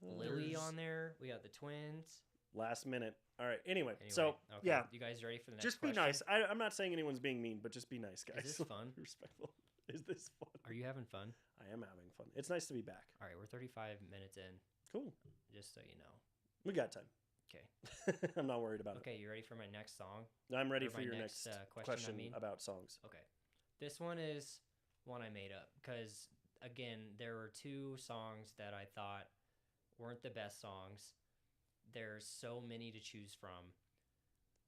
Lily There's on there. We got the twins. last minute. All right. Anyway, Anyway, so okay. yeah, You guys ready for the next just be question? nice. I'm not saying anyone's being mean, but just be nice, guys. Is this fun? Respectful. Is this fun? Are you having fun? I am having fun. It's nice to be back. All right, we're 35 minutes in, Cool. just so you know. We got time. Okay. I'm not worried about Okay, you ready for my next song? it. I'm ready or for my your next, next question, I mean? about songs. Okay. This one is one I made up because, again, there were two songs that I thought weren't the best songs. There's so many to choose from.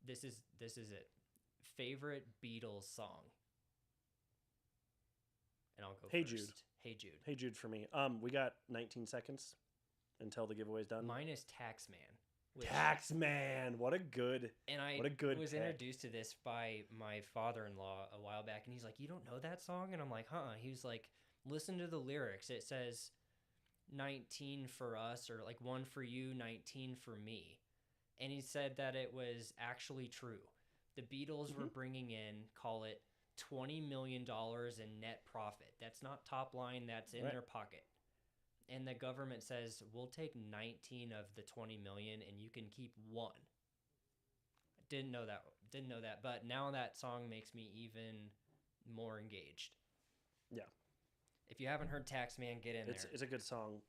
This is it. Favorite Beatles song. And I'll go Hey first. Jude. Hey Jude. Hey Jude for me. We got 19 seconds until the giveaway's done. Mine is Taxman. which- Taxman. What a good. And I What a good was pick. introduced to this by my father-in-law a while back, and he's like, "You don't know that song?" And I'm like, "Huh." He was like, "Listen to the lyrics. It says 19 for us, or like 1 for you, 19 for me." And he said that it was actually true. The Beatles were bringing in, call it $20 million in net profit. That's not top line, that's in Right. their pocket. And the government says, "We'll take 19 of the 20 million and you can keep 1." Didn't know that, but now that song makes me even more engaged. Yeah. If you haven't heard Taxman, get in It's there. it's a good song.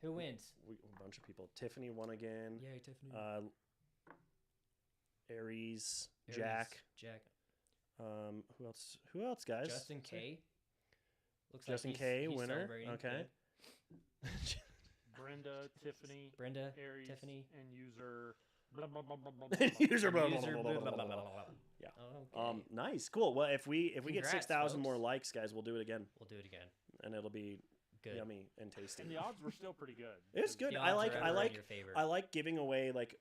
Who wins? A bunch of people. Tiffany won again. Yay, Tiffany. Aries, Aries, Jack. Jack. Who else? Who else, guys? Justin K. Looks Justin like K, he's winner. celebrating. Okay. Good. Brenda, Tiffany, Brenda, Aries, Tiffany. and user. Blah, blah, blah, blah, blah, blah, blah. User blah, blah, User blah, blah, blah, blah, blah, blah, blah, blah. blah. Yeah. Okay. Nice, cool. Well, if we get Congrats, 6,000 more folks. likes, guys, we'll do it again, We'll do it again. and it'll be Good. yummy and tasty. And the odds were still pretty good. It's 'cause good. The I odds like. are I ever in like. your favor. I like giving away like,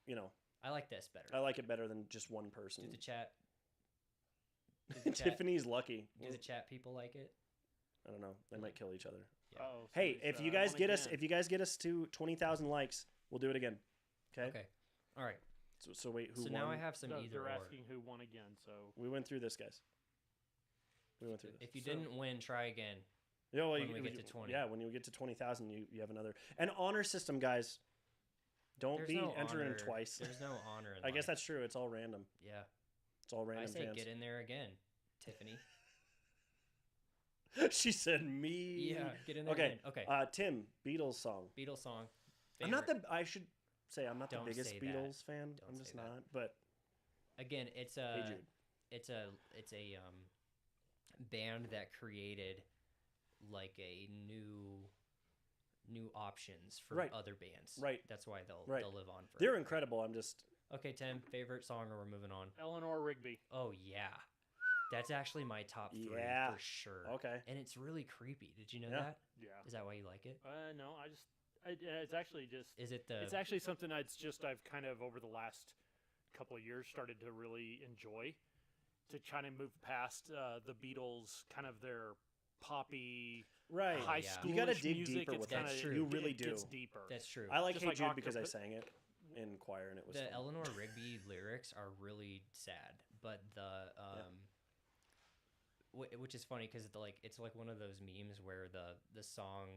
you know, I like this better. I like it better than just one person. Do the chat. Do the chat, Tiffany's lucky. do the chat people like it? I don't know. They might kill each other. Yeah. Oh, Hey, somebody if said, you "I guys won get us, again." if you guys get us to 20,000 likes, we'll do it again. Okay. Okay. All right. So wait, who So won? now I have some No, either they're or. asking who won again. So We went through this, guys. We went through this. If you So- didn't win, try again. Yeah, well, when you- we get you- to 20. Yeah, when you get to 20,000, you have another. And honor system, guys. Don't There's be no entering honor. twice. There's no honor in I guess life. that's true. It's all random. Yeah. It's all I random say fans. get in there again, Tiffany. She said me. Yeah, get in there Okay. again. Okay. Tim, Beatles song. Beatles song. I'm not Favorite. I should say I'm not Don't the biggest say that. Beatles fan. Don't I'm say just that. not. But Again, it's a hey, Jude. it's a band that created like a new options for Right. other bands. Right. That's why they'll Right. they'll live on forever. They're incredible. I'm just. Okay, Tim, favorite song, or we're moving on. Eleanor Rigby. Oh yeah, that's actually my top 3 Yeah. for sure. Okay. And it's really creepy. Did you know Yeah. that? Yeah. Is that why you like it? No, it's actually just. Is it the? It's actually something I've kind of over the last couple of years started to really enjoy, to kind of move past the Beatles, kind of their poppy Right. high yeah. school. You gotta dig music. deeper It's with that. kinda- That's true. You it really gets do. deeper. That's true. I like Just Hey like Jude Octopus- because I sang it in choir and it was The fun. Eleanor Rigby lyrics are really sad, but the which is funny because it's like one of those memes where the song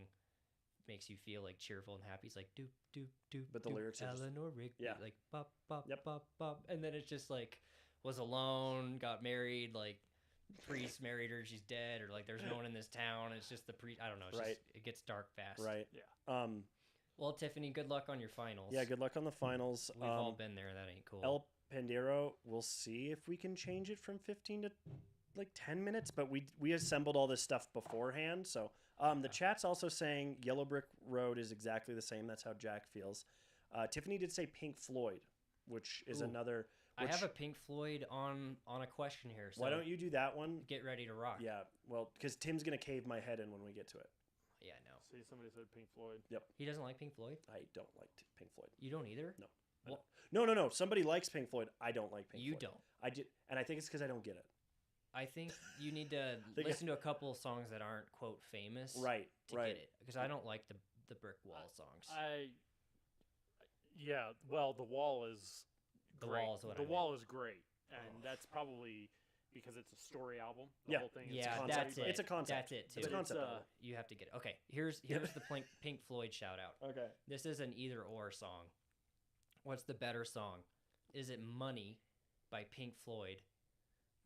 makes you feel like cheerful and happy. It's like doop doop doop. But the doop, lyrics are just- Eleanor Rigby, yeah. like bop bop Yep. bop bop, and then it's just like was alone, got married, like priest married her, she's dead, or like there's no one in this town. It's just the priest. I don't know. It's Right. just, it gets dark fast. Right. Yeah. Well, Tiffany, good luck on your finals. Yeah. Good luck on the finals. We've all been there. That ain't cool. El Pandero. We'll see if we can change it from 15 to like 10 minutes. But we assembled all this stuff beforehand. So the chat's also saying Yellow Brick Road is exactly the same. That's how Jack feels. Tiffany did say Pink Floyd, which is Ooh. another. I have a which- Pink Floyd on a question here. So Why don't you do that one? get ready to rock? Yeah. Well, because Tim's gonna cave my head in when we get to it. Yeah, I know. See, somebody said Pink Floyd. He doesn't like Pink Floyd. I don't like Pink Floyd. You don't either. No. Well, No. Somebody likes Pink Floyd. I don't like Pink you Floyd. don't. I did, and I think it's because I don't get it. I think you need to Think- listen to a couple of songs that aren't quote famous, Right. to right. get it. Because I don't like the Brick Wall songs. Well, The Wall is The great. Wall is what I The meant. Wall is great, and Oh. that's probably because it's a story album. The Yeah. whole thing is Yeah, concept. that's it. It's a concept. That's it too. It's a But concept. it's, album. You have to get it. Okay, here's the Pink Floyd shout out. Okay. This is an either or song. What's the better song? Is it Money by Pink Floyd?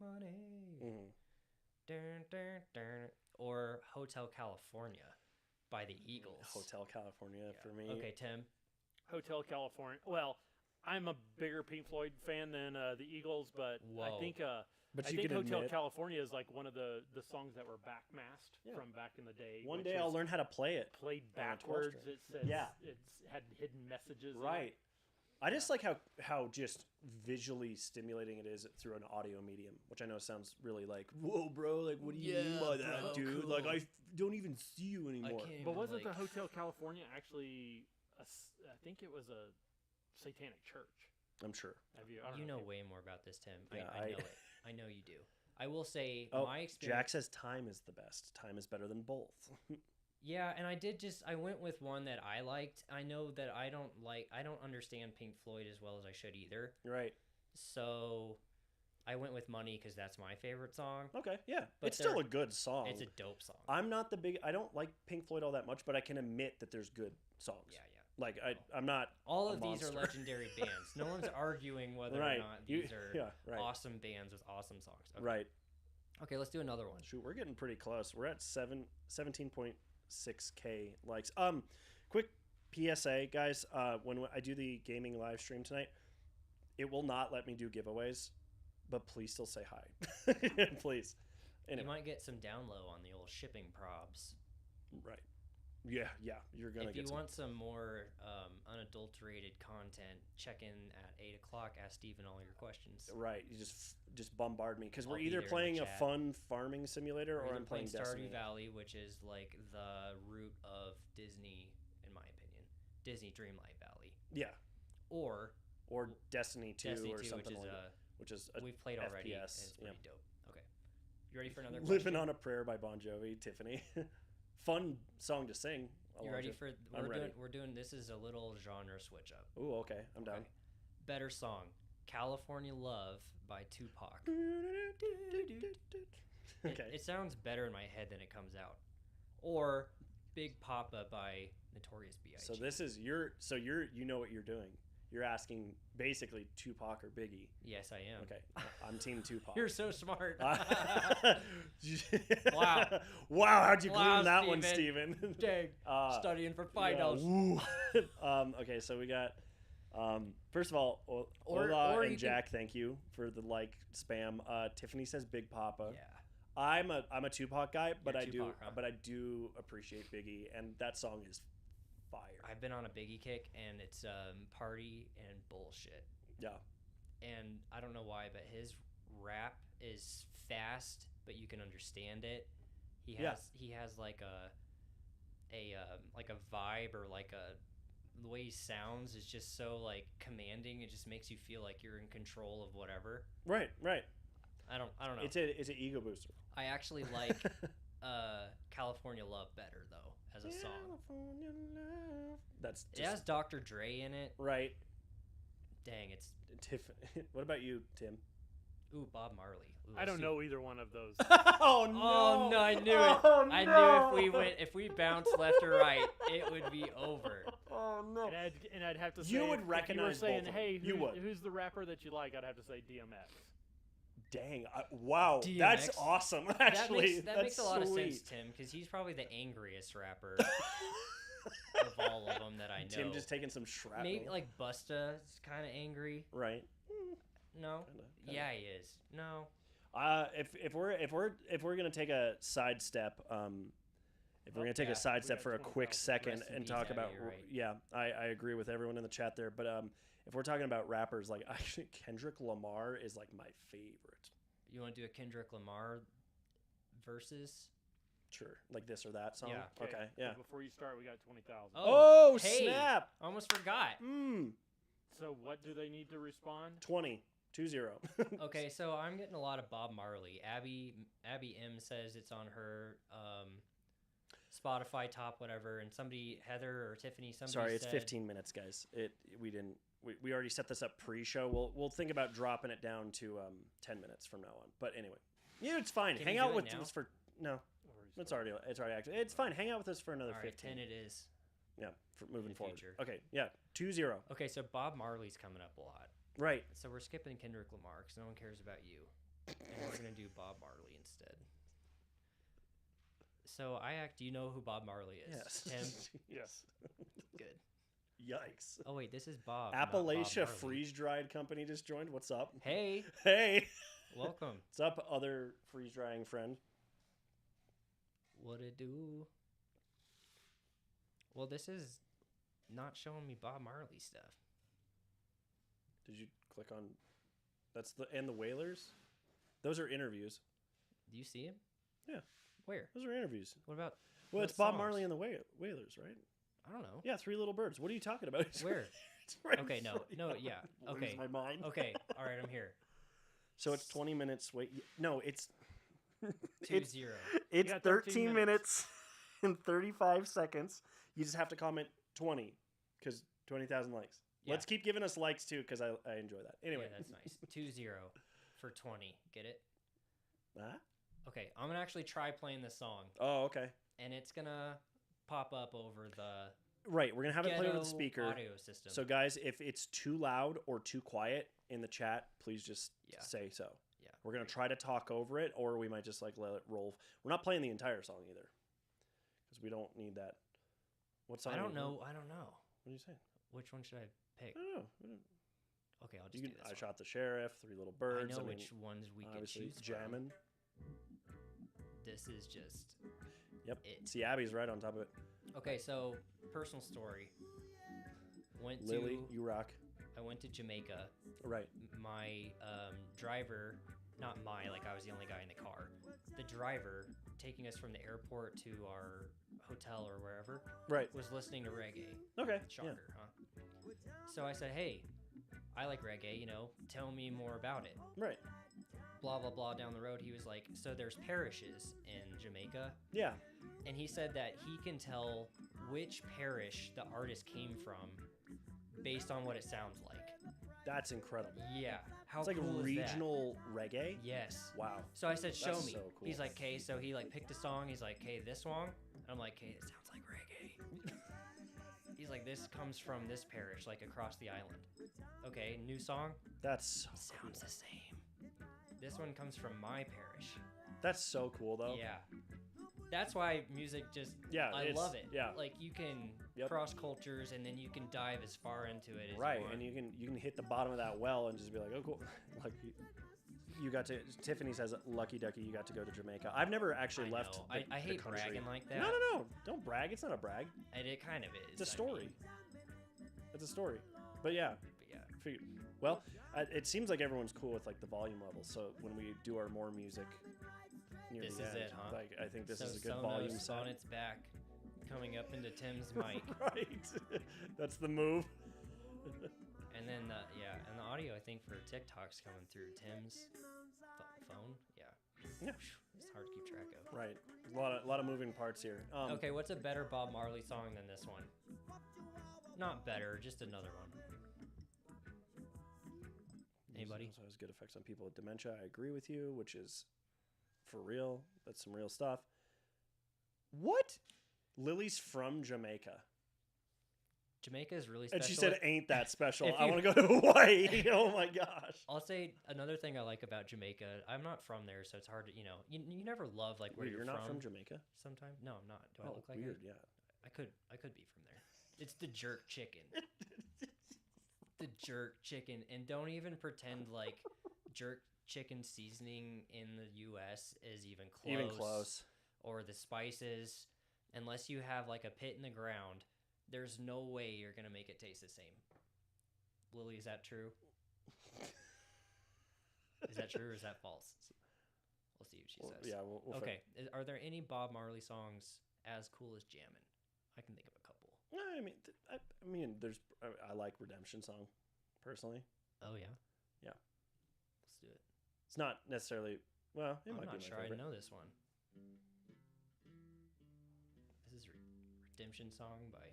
Money. Mhm. Dun, dun, dun, or Hotel California by the Eagles. Hotel California Yeah. for me. Okay, Tim. Hotel California. Well, I'm a bigger Pink Floyd fan than the Eagles, but Whoa. I think But I you think can Hotel admit, California is like one of the songs that were backmasked Yeah. from back in the day. one which day I'll was learn how to play it. played on a 12 backwards. string. It says Yeah. it's had hidden messages. in it. Right. I just like how just visually stimulating it is through an audio medium, which I know sounds really like, whoa, bro, like, what do you mean Yeah, by that, bro, dude? cool. Like, I don't even see you I anymore. can't But even, wasn't the like- Hotel California actually? I think it was a satanic church. I'm sure. Have you? I don't You know if way more about this, Tim. Yeah, I know it. I know you do. I will say Oh, my experience. Jack says time is the best. Time is better than both. Yeah, and I went with one that I liked. I know that I don't understand Pink Floyd as well as I should either. Right. So I went with Money because that's my favorite song. Okay. Yeah. But it's still they're- a good song. It's a dope song. I'm not the big. I don't like Pink Floyd all that much, but I can admit that there's good songs. Yeah. Like I'm not. All a of these are monster. legendary bands. No one's arguing whether Right. or not You- these are yeah, right. awesome bands with awesome songs. Okay. Right. Okay, let's do another one. Shoot, we're getting pretty close. We're at 17.6K likes. Quick PSA, guys. When I do the gaming live stream tonight, it will not let me do giveaways, but please still say hi. Please. Anyway, You might get some down low on the old shipping probs. right. Yeah, you're gonna If get you some. want some more unadulterated content, check in at 8 o'clock. Ask Steven all your questions. Right, you just bombard me because I'll we're be either there in the playing a chat. fun farming simulator We're or either I'm playing Destiny. Stardew Valley, which is like the root of Disney, in my opinion. Disney Dreamlight Valley. Yeah, Or or Destiny 2 Destiny or 2, something which is like that. Which is a we've played already. And FPS, it's yeah. pretty dope. Okay. You ready for another Living question? on a Prayer by Bon Jovi, Tiffany. Fun song to sing. You ready for I'm ready. we're doing this is a little genre switch up. Ooh, okay, I'm down. Okay. Better song. California Love by Tupac. Okay. It sounds better in my head than it comes out. Or Big Papa by Notorious B.I.G. So this is you know what you're doing. You're asking basically Tupac or Biggie. Yes, I am. Okay, I'm Team Tupac. You're so smart. Wow. Wow, how'd you Wow, glean that one, Steven. Steven? Dang. Studying for $5. Yeah, woo. Okay, so we got first of all, Or Ola you and can- Jack, thank you for the spam. Tiffany says Big Papa. Yeah. I'm a Tupac guy, but You're I Tupac, huh? I do appreciate Biggie, and that song is fire. I've been on a Biggie kick, and it's party and bullshit. Yeah, And I don't know why, but his rap is fast, but you can understand it. He has like a vibe, or like the way he sounds is just so like commanding. It just makes you feel like you're in control of whatever. right. I don't know. It's an ego booster. I actually like California Love better though as a song. California love. That's It has Dr. Dre in it. right. Dang, it's What about you, Tim? ooh Bob Marley. Ooh, I don't see- know either one of those. Oh no! Oh no, I knew it. Oh, I no! knew if we bounced left or right, it would be over. Oh no! And I'd have to say, You would if you were recognize saying, both of them. hey, You would. who's the rapper that you like? I'd have to say DMX. Dang! Wow, DMX. that's awesome. Actually, that makes a lot of sense, sweet. Tim, because he's probably the angriest rapper of all of them that I know. Tim just taking some shrapnel. Maybe like Busta is kind of angry. right. No. Kinda. Yeah, he is. No. If we're gonna take a sidestep, if we're gonna take yeah, a sidestep got for a 20,000. quick second Rest in and peace, talk Abby, about, you're right. yeah, I agree with everyone in the chat there. But if we're talking about rappers, like actually Kendrick Lamar is like my favorite. You want to do a Kendrick Lamar versus? Sure, like this or that song. Yeah. Okay. Yeah. Before you start, we got 20,000. Oh, hey, snap! Almost forgot. So what do they need to respond? 20. 2-0. Okay, so I'm getting a lot of Bob Marley. Abby M says it's on her Spotify top whatever, and somebody Heather or Tiffany somebody Sorry, it's said, 15 minutes, guys. We didn't we already set this up pre-show. We'll think about dropping it down to 10 minutes from now on. But anyway, yeah, it's fine. Can Hang we out do it with now? us for no. It's already active. It's fine. Hang out with us for another All right, 15. 10 it is. Yeah, for moving the forward. future. Okay, yeah, 2-0. Okay, so Bob Marley's coming up a lot. Right. So we're skipping Kendrick Lamar because no one cares about you. And we're going to do Bob Marley instead. So do you know who Bob Marley is? Yes. Tim? Yes. Good. Yikes. Oh, wait, this is Bob. not Bob Appalachia Marley. Freeze Dried Company just joined. What's up? Hey, Hey. welcome. What's up, other freeze drying friend? What it do? Well, this is not showing me Bob Marley stuff. Did you click on? That's the Wailers. Those are interviews. Do you see him? Yeah. Where? Those are interviews. What about? Well, what it's Bob songs? Marley and the Wailers, right? I don't know. Yeah, Three Little Birds. What are you talking about? It's Where? it's right Okay, in no, front of no, you. yeah, Lose okay. my mind. Okay, all right, I'm here. So it's 20 minutes. Wait, no, it's 2-0. it's got 13 13 minutes and 35 seconds. You just have to comment 20 because 20,000 likes. Yeah. Let's keep giving us likes too because I enjoy that. Anyway, Yeah, that's nice. 2-0 for 20. Get it? Huh? Okay, I'm gonna actually try playing this song, Oh, okay. and it's gonna pop up over the Right, we're gonna have it play over ghetto the speaker. audio system. So, guys, if it's too loud or too quiet in the chat, please just Yeah. say so. yeah, We're gonna try to talk over it, or we might just like let it roll. We're not playing the entire song either, because we don't need that. What song? I are don't you- know. I don't know. What are you saying? Which one should I pick? I don't know. We don't- Okay, I'll just You do can, this I one. shot the sheriff. Three Little Birds. I know mean, which ones we could obviously choose from. jamming. This is just Yep. it. See, Abby's right on top of it. Okay, so personal story. Lily, you rock. I went to Jamaica. Right. My driver, not like I was the only guy in the car. The driver taking us from the airport to our hotel or wherever Right. was listening to reggae. Okay. Shocker, huh? So I said, hey, I like reggae, tell me more about it. Yeah. Right. Blah, blah, blah. Down the road, he was like, so there's parishes in Jamaica. Yeah. And he said that he can tell which parish the artist came from based on what it sounds like. That's incredible. Yeah. How It's like cool regional reggae. is that? Yes. Wow. So I said, show That's me. so cool. He's like, okay. So he picked a song. He's like, okay, this song. And I'm like, okay, it sounds like reggae. He's like, this comes from this parish, across the island. Okay, new song. That's so cool. Sounds the same. This one comes from my parish. That's so cool, though. Yeah. That's why music just, Yeah. I it's- love it. Yeah. You can Yep. cross cultures and then you can dive as far into it as Right, you want. and you can hit the bottom of that well and just be like, oh, cool. Like you got to. Tiffany says, "Lucky ducky, you got to go to Jamaica." I've never actually I left. know. The, I the hate country. bragging like that. No, don't brag. It's not a brag. And it kind of is. It's a I story. mean, It's a story. But yeah, but yeah. figured. Well, it seems like everyone's cool with the volume levels. So when we do our more music, near This the is end, it, huh? I think this So is a good Sonos volume set. on its back, coming up into Tim's mic, Right. That's the move. and then and the audio I think for TikTok's coming through Tim's phone. Yeah. Yeah. It's hard to keep track of. Right. A lot of moving parts here. Okay, what's a better Bob Marley song than this one? Not better, just another one. Anybody? Also has good effects on people with dementia. I agree with you, which is for real. That's some real stuff. What? Lily's from Jamaica. Jamaica is really special. And she said, ain't that special. If I you- want to go to Hawaii. Oh my gosh. I'll say another thing I like about Jamaica. I'm not from there, so it's hard to, you never love where Wait, you're, you're not from Jamaica? Sometimes, no, I'm not. Do I Oh, look like weird, I? yeah. I could be from there. It's the jerk chicken. The jerk chicken, and don't even pretend like jerk chicken seasoning in the U.S. is even close. Even close. Or the spices, unless you have a pit in the ground, there's no way you're gonna make it taste the same. Lily, is that true? Is that true or is that false? We'll see what she Well, says. yeah, we'll Okay. Are there any Bob Marley songs as cool as Jammin'? I can think of a couple. I mean, I like Redemption Song, personally. Oh yeah. Yeah. Let's do it. It's not necessarily, well, it I'm might not be sure my I favorite. know this one. This is Redemption Song by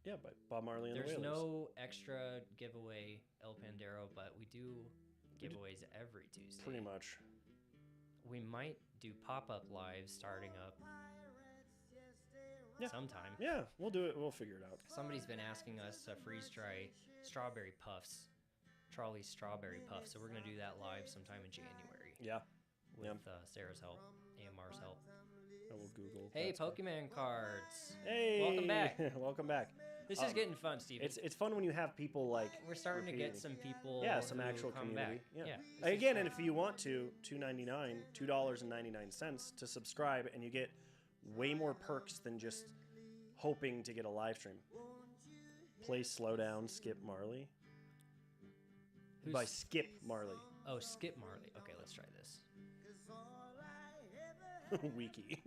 Yeah, by Bob Marley and There's the Wailers. no extra giveaway El Pandero, but we do giveaways every Tuesday. Pretty much. We might do pop-up lives starting up Yeah. sometime. Yeah, we'll do it. We'll figure it out. Somebody's been asking us to freeze dry strawberry puffs, Charlie's strawberry puffs. So we're gonna do that live sometime in January Yeah. with Sarah's help, AMR's help. And we'll Google. Hey, That's good. Pokemon cards. Hey. Welcome back. Welcome back. This is getting fun, Steven. It's fun when you have people like. We're starting to get repeating. some people. Yeah, some who actual come community. back. Yeah. this is Again, fun. and if you want to, $2.99 to subscribe, and you get way more perks than just hoping to get a live stream. Play Slow Down, Skip Marley. By Who's- Skip Marley. Oh, Skip Marley. Okay, let's try this. Wiki.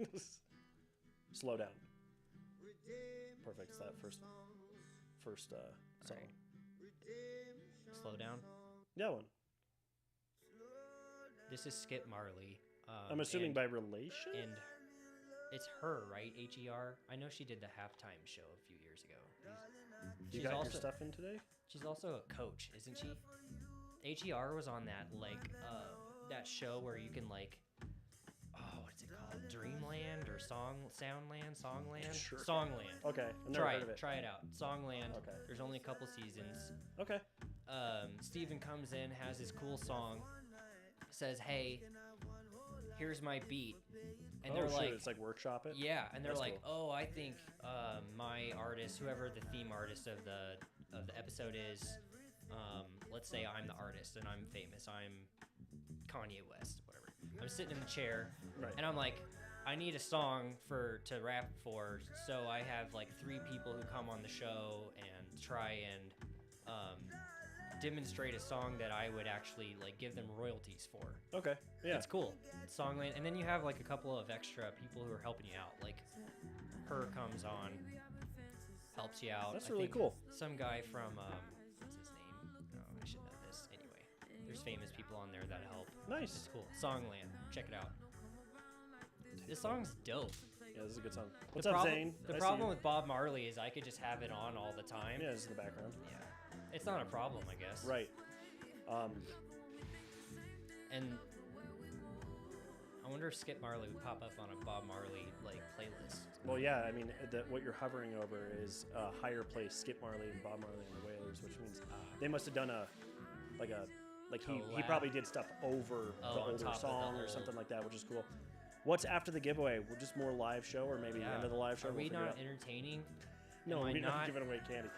Slow Down. Perfect. It's that first song. Alright. Slow down. That one. This is Skip Marley. I'm assuming and, by relation. and it's her, right? HER. I know she did the halftime show a few years ago. You She's got also your stuff in today? she's also a coach, isn't she? HER was on that that show where you can what's it called? Dreamland or Songland? Sure. Songland. Okay. I've never heard of it. Try it out. Songland. Okay. There's only a couple seasons. Okay. Steven comes in, has his cool song, says, "Hey, here's my beat," and they're like, it's like workshop it. "Yeah," and they're That's like, "Oh, I think my artist, whoever the theme artist of the episode is, let's say I'm the artist and I'm famous. I'm Kanye West, whatever. I'm sitting in the chair, Right. and I'm like, I need a song to rap for, so I have like 3 people who come on the show and try and demonstrate a song that I would actually like give them royalties for. Okay. Yeah. It's cool. It's Songland, and then you have like a couple of extra people who are helping you out. Like her comes on, helps you out. That's I really think cool. Some guy from what's his name? Oh, I should know this. Anyway, there's famous people on there that help. Nice. It's cool. Songland. Check it out. This song's dope. Yeah, this is a good song. What's the up, problem, Zane? The I see problem you. with Bob Marley is I could just have it on all the time. Yeah, this is in the background. Yeah. It's not a problem, I guess. Right. And I wonder if Skip Marley would pop up on a Bob Marley like playlist. Well, yeah. I mean, what you're hovering over is higher place Skip Marley and Bob Marley and the Wailers, which means they must have done he Collab. probably did stuff over Oh, the on older top of the song or old- something like that, which is cool. What's after the giveaway? We're just more live show, or maybe the end of the live show. Are We'll we figure it not out. entertaining? No, Am I we're not not giving away candy.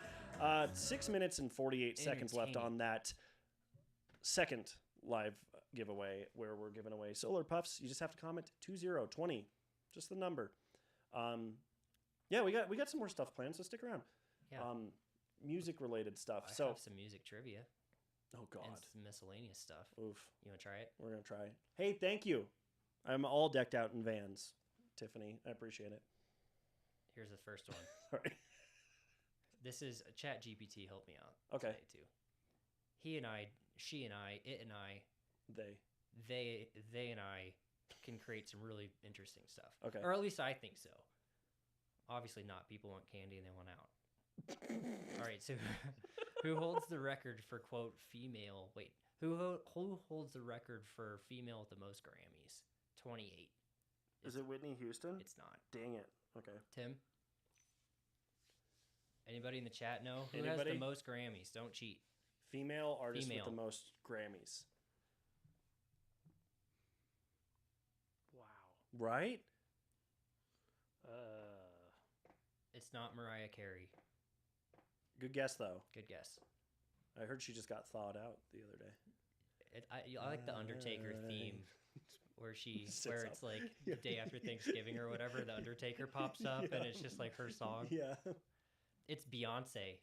6 minutes and 48 seconds left on Entertaining. that second live giveaway where we're giving away solar puffs. You just have to comment 2020, just the number. Yeah, we got some more stuff planned, so stick around. Yeah. Music related stuff. I so, have some music trivia oh god, and some miscellaneous stuff. oof, You want to try it? we're gonna try. Hey, thank you. I'm all decked out in Vans, Tiffany. I appreciate it. Here's the first one. Sorry. This is Chat GPT helped me out. Okay. Today too. He and I, she and I, it and I, they and I can create some really interesting stuff. Okay. Or at least I think so. Obviously not. People want candy and they want out. All right. So who holds the record for quote female? Wait. Who holds the record for female with the most Grammys? 28. Is it Whitney Houston? It's not. Dang it. Okay. Tim? Anybody in the chat know? Who has Anybody? the most Grammys? Don't cheat. Female artist Female. with the most Grammys. Wow. Right? It's not Mariah Carey. Good guess though. Good guess. I heard she just got thawed out the other day. I like the Undertaker theme where Sits where up. it's like the day after Thanksgiving or whatever, the Undertaker pops up and it's just like her song. Yeah. It's Beyonce.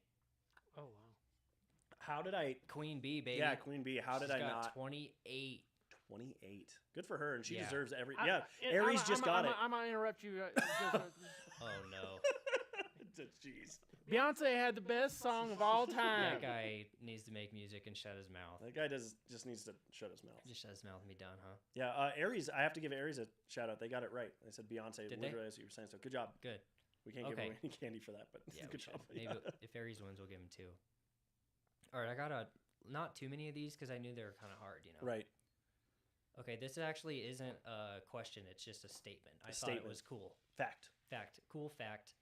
Oh wow. How did I? Queen Bee, baby. Yeah, Queen Bee. How did She's I got not? 28. 28. Good for her, and she Yeah. deserves every. I- Yeah, it- Aries I'm- just got it. I'm gonna interrupt you. Oh no. Jeez. Beyonce had the best song of all time. That guy needs to make music and shut his mouth. That guy just needs to shut his mouth. Just shut his mouth and be done, huh? Yeah, Aries. I have to give Aries a shout out. They got it right. They said Beyonce Did they? literally as you were saying. So good job. Good. We can't give Okay. away any candy for that, but Yeah, we good should. job. Maybe Yeah. if Aries wins, we'll give him 2. All right, I got not too many of these because I knew they were kind of hard, Right. Okay, this actually isn't a question; it's just a statement. I thought it was cool. Fact. Cool fact.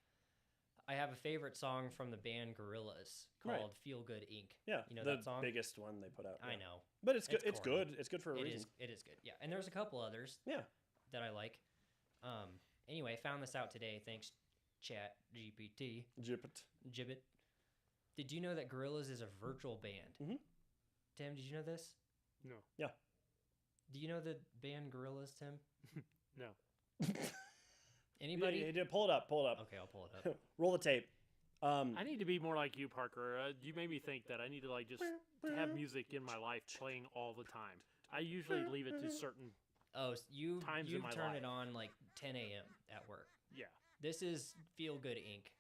I have a favorite song from the band Gorillaz called Right. "Feel Good Inc." Yeah. You know the that song? biggest one they put out. I yeah. know But it's good. It's It's corny. good. It's good for a it reason. is. It is good. Yeah, and there's a couple others Yeah. that I like. Anyway, found this out today. Thanks, Chat GPT. Gibbet. Did you know that Gorillaz is a virtual band? Mhm. Tim, did you know this? No. Yeah. Do you know the band Gorillaz, Tim? No. Anybody? Yeah, pull it up. Pull it up. Okay, I'll pull it up. Roll the tape. I need to be more like you, Parker. You made me think that I need to like just have music in my life playing all the time. I usually leave it to certain. Oh, you Times in my turn life. it on like 10 a.m. at work. Yeah. This is Feel Good Inc.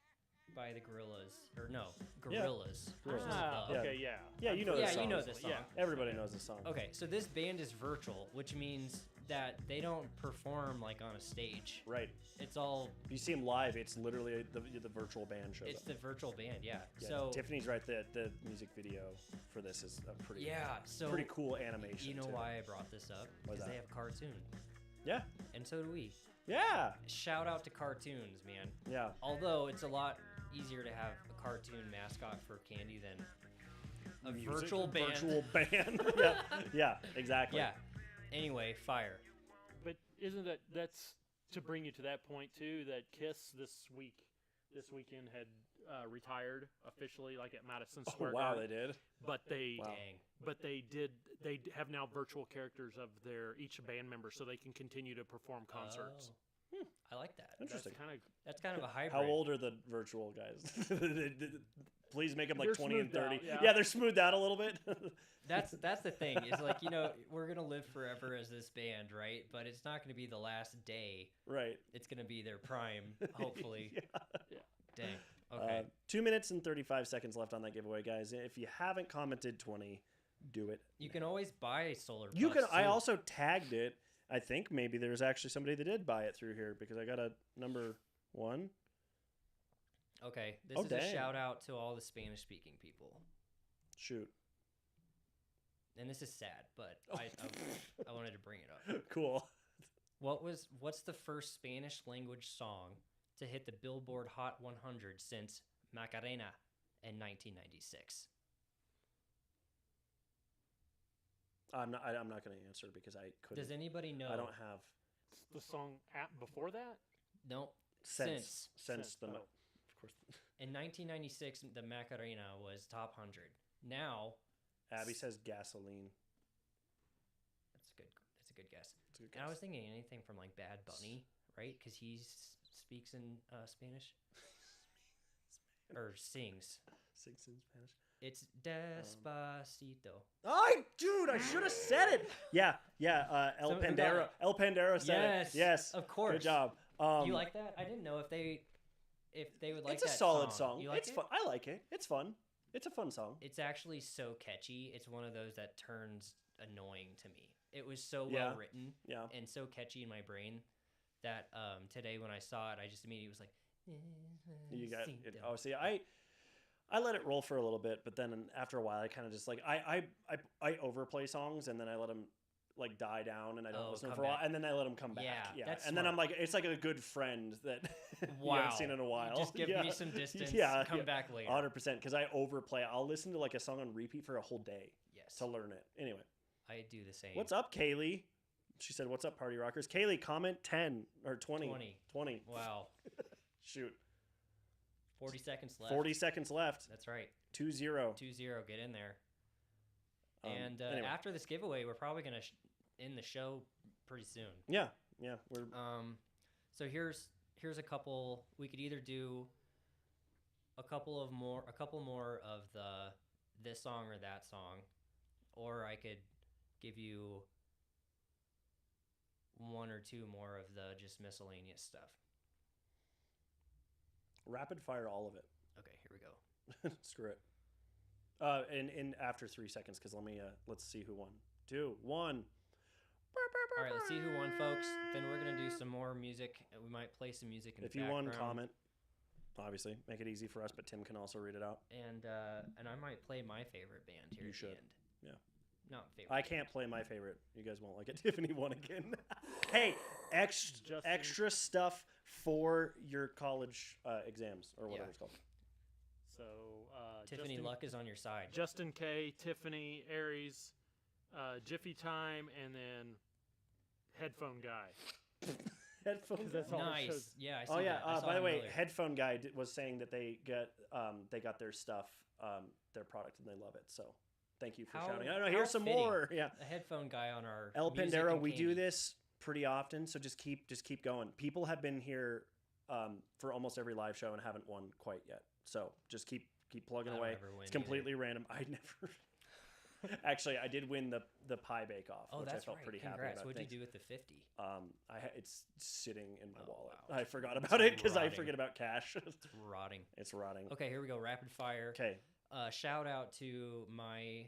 by the Gorillas. Or no, Yeah. Gorillas. Gorillas. Ah, Yeah. okay, yeah. Yeah, you know Yeah, this you song. know this song. Yeah. Everybody knows this song. Okay, so this band is virtual, which means that they don't perform like on a stage. Right. It's all If you see them live, it's literally the virtual band shows it's up. the virtual band, yeah. Yeah, So Tiffany's right. The music video for this is a pretty yeah, so pretty cool animation. you know too. why I brought this up? Why's Because that? they have a cartoon, Yeah. and so do we. Yeah. Shout out to cartoons, man. Yeah. Although it's a lot easier to have a cartoon mascot for candy than a Music, virtual band. Virtual band. Yeah. Yeah. Exactly. Yeah. Anyway, fire. But isn't that's to bring you to that point too? That Kiss this weekend had retired officially, like at Madison Oh Square wow, Garden. they did. But they Wow. Dang. they have now virtual characters of their each band member, so they can continue to perform concerts. Oh. I like that. Interesting. That's kind of a hybrid. How old are the virtual guys? Please make them like They're 20 and smoothed 30. out, yeah. Yeah, they're smoothed out a little bit. That's the thing. Is like, we're gonna live forever as this band, right? But it's not gonna be the last day. Right. It's gonna be their prime, hopefully. Yeah. Dang. Okay. 2 minutes and 35 seconds left on that giveaway, guys. If you haven't commented 20, do it. You can always buy solar. You can. Puffs, I too. also tagged it. I think maybe there's actually somebody that did buy it through here because I got a number 1. Okay. This Oh, is a dang. shout out to all the Spanish speaking people. Shoot. And this is sad, but Oh. I wanted to bring it up. Cool. What's the first Spanish language song to hit the Billboard Hot 100 since Macarena in 1996? I'm not going to answer because I couldn't. Does anybody know? I don't have The song before that. No. since Since, the oh. of course. In 1996, the Macarena was top 100. Now, Abby says gasoline. that's a good guess. That's a good And I guess. was thinking anything from like Bad Bunny, right? Because he speaks in Spanish or sings. Sings in Spanish. It's Despacito. Dude, I should have said it. Yeah. El So who got Pandero. it? El Pandero said Yes, it. Yes. of course. Good job. You like that? I didn't know if they would like it's a that solid song. You like It's it? fun. I like it. It's fun. It's a fun song. It's actually so catchy. It's one of those that turns annoying to me. It was so Yeah. well written Yeah. and so catchy in my brain that today when I saw it, I just immediately was like, You got it. Despacito. Oh, see, I let it roll for a little bit, but then after a while, I kind of just like I overplay songs and then I let them like die down and I don't Oh, listen come for a while, back. and then I let them come back. Yeah, that's and then I'm smart. like, it's like a good friend that you Wow. haven't seen in a while. Just give Yeah. me some distance. Yeah, come yeah. back later. 100%, because I overplay. I'll listen to like a song on repeat for a whole day Yes, to learn it. Anyway, I do the same. what's up, Kaylee? She said, "What's up, Party Rockers?" Kaylee, comment 10 or 20. 20. Wow, Shoot. 40 seconds left. 40 seconds left. That's right. 2-0. 2-0. Get in there. And anyway. after this giveaway, we're probably gonna end the show pretty soon. Yeah. We're So here's a couple. We could either do a couple more of this song or that song, or I could give you one or two more of the just miscellaneous stuff. rapid fire all of it. Okay, here we go. Screw it. In after 3 seconds, because let's see who won. 2, 1. All right, let's see who won, folks. Then we're gonna do some more music. We might play some music in If the you won, background. comment. obviously. Make it easy for us, but Tim can also read it out. And I might play my favorite band here You at should. the end. Yeah. Not favorite. I can't play my favorite. You guys won't like it. Tiffany won again. Hey, extra stuff for your college exams or whatever Yeah. it's called. So Tiffany Justin, Luck is on your side. Justin K, Tiffany, Aries, Jiffy Time, and then Headphone Guy. Headphones. That's all it shows. Nice. Yeah, I see Oh yeah. that. I saw By the him way, earlier. Headphone Guy was saying that they got their stuff, their product, and they love it. So thank you for How- shouting. I don't know. how Here's some fitting. more. Yeah. A headphone guy on our El Music Pandero, and we do Candy. this pretty often, so just keep going. People have been here for almost every live show and haven't won quite yet. So just keep plugging I don't away. ever win It's either. completely random. I never. Actually, I did win the pie bake off, Oh, which I that's felt right. pretty Congrats. happy about. What'd Thanks. you do with the 50? It's sitting in my Oh, wallet. wow. I forgot about it because I rotting. forget about cash. It's rotting. It's rotting. Okay, here we go. Rapid fire. Okay. Shout out to my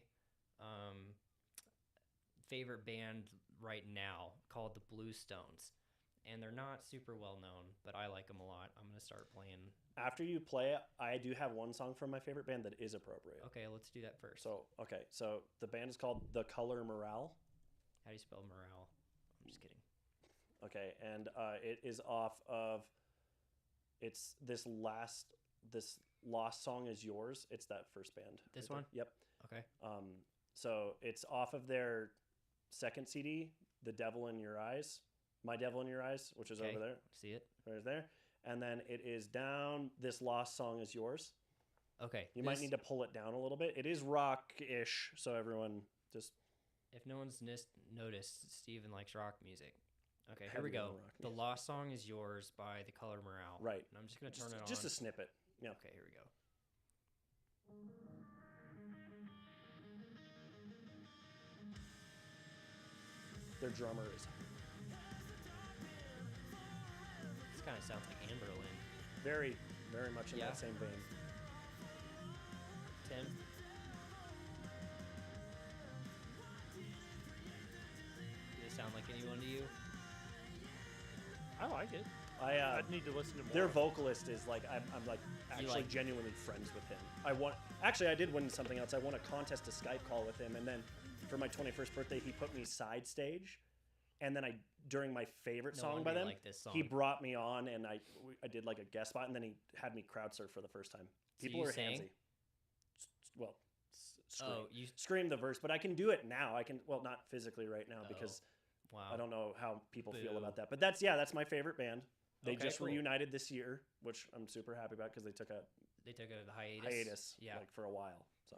favorite band right now called the Blue Stones. And they're not super well known, but I like them a lot. I'm going to start playing. After you play it, I do have one song from my favorite band that is appropriate. Okay, let's do that first. So the band is called The Color Morale. How do you spell morale? I'm just kidding. Okay, and it is off of this Lost Song Is Yours. It's that first band. This right one? there. Yep. Okay. So it's off of their second CD, The Devil in Your Eyes, My Devil in Your Eyes, which is Okay. over there, See it? right there. And then it is down, This Lost Song Is Yours. Okay. You might need to pull it down a little bit. It is rock-ish, so everyone just... If no one's noticed, Steven likes rock music. Okay, here Heavy we go. metal rock The music. Lost Song Is Yours by The Color Morale. Right. And I'm just going to turn it on. Just a snippet. Yeah. Okay, here we go. Their drummer is This kind of sounds like Amberlin. very, very much in Yeah. that same vein. Tim? Does it sound like anyone to you? I like it. I'd I'd need to listen to more. Their vocalist is like I'm like actually like- genuinely friends with him. I did win something else. I won a contest to Skype call with him, and then for my 21st birthday, he put me side stage, and then during my favorite No song wonder by you them, like this he song. brought me on, and I did like a guest spot, and then he had me crowd surf for the first time. So People you are sang? handsy. Well, scream. Oh, you. Scream the verse, but I can do it now. I can, well, not physically right now because Wow. I don't know how people feel Boo. about that. But that's my favorite band. They Okay, just cool. reunited this year, which I'm super happy about because they took a They took a hiatus. hiatus Yeah. like for a while. So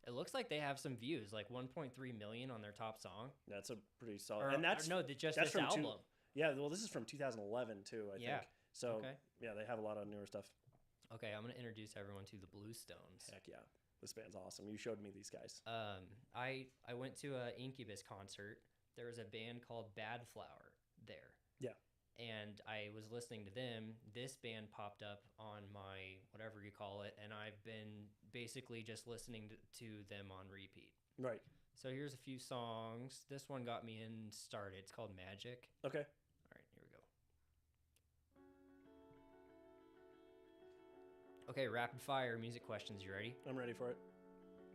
It looks like they have some views, like 1.3 million on their top song. that's a pretty solid. Or, and that's no, just that's this from album. yeah. Well, this is from 2011 too. I Yeah. think. So Okay. yeah, they have a lot of newer stuff. Okay, I'm gonna introduce everyone to the Blue Stones. Heck yeah, this band's awesome. You showed me these guys. I went to a Incubus concert. There was a band called Bad Flower there. Yeah. And I was listening to them. This band popped up on my whatever you call it, and I've been basically just listening to them on repeat. Right. So here's a few songs. This one got me in started. It's called Magic. Okay. All right, here we go. Okay, rapid fire music questions. You ready? I'm ready for it.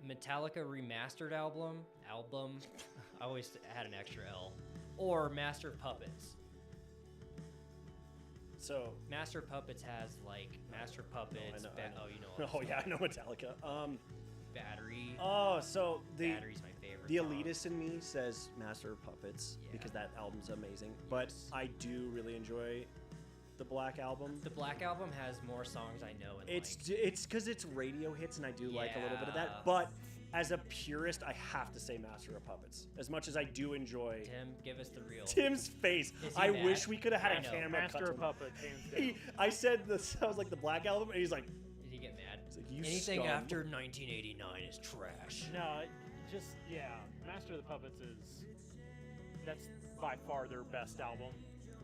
Metallica remastered album. I always had an extra L. Or Master of Puppets. So Master of Puppets has like Master of Puppets. I know. Oh, you know. what oh I'm yeah, I know Metallica. Battery. So the Battery's my favorite. The song. elitist in me says Master of Puppets Yeah. because that album's amazing. But Yes. I do really enjoy the Black Album. The Black Album has more songs I know and It's like. it's because it's radio hits and I do like a little bit of Yeah. that. But as a purist, I have to say Master of Puppets. As much as I do enjoy Tim, give us the real. Tim's face. Is he I mad? wish we could have had I a know. camera cut Master to of him. Puppets, hands down. I said this. I was like the Black Album, and he's like, Did he get mad? like, "You Anything scum." after 1989 is trash. No, just Master of the Puppets that's by far their best album,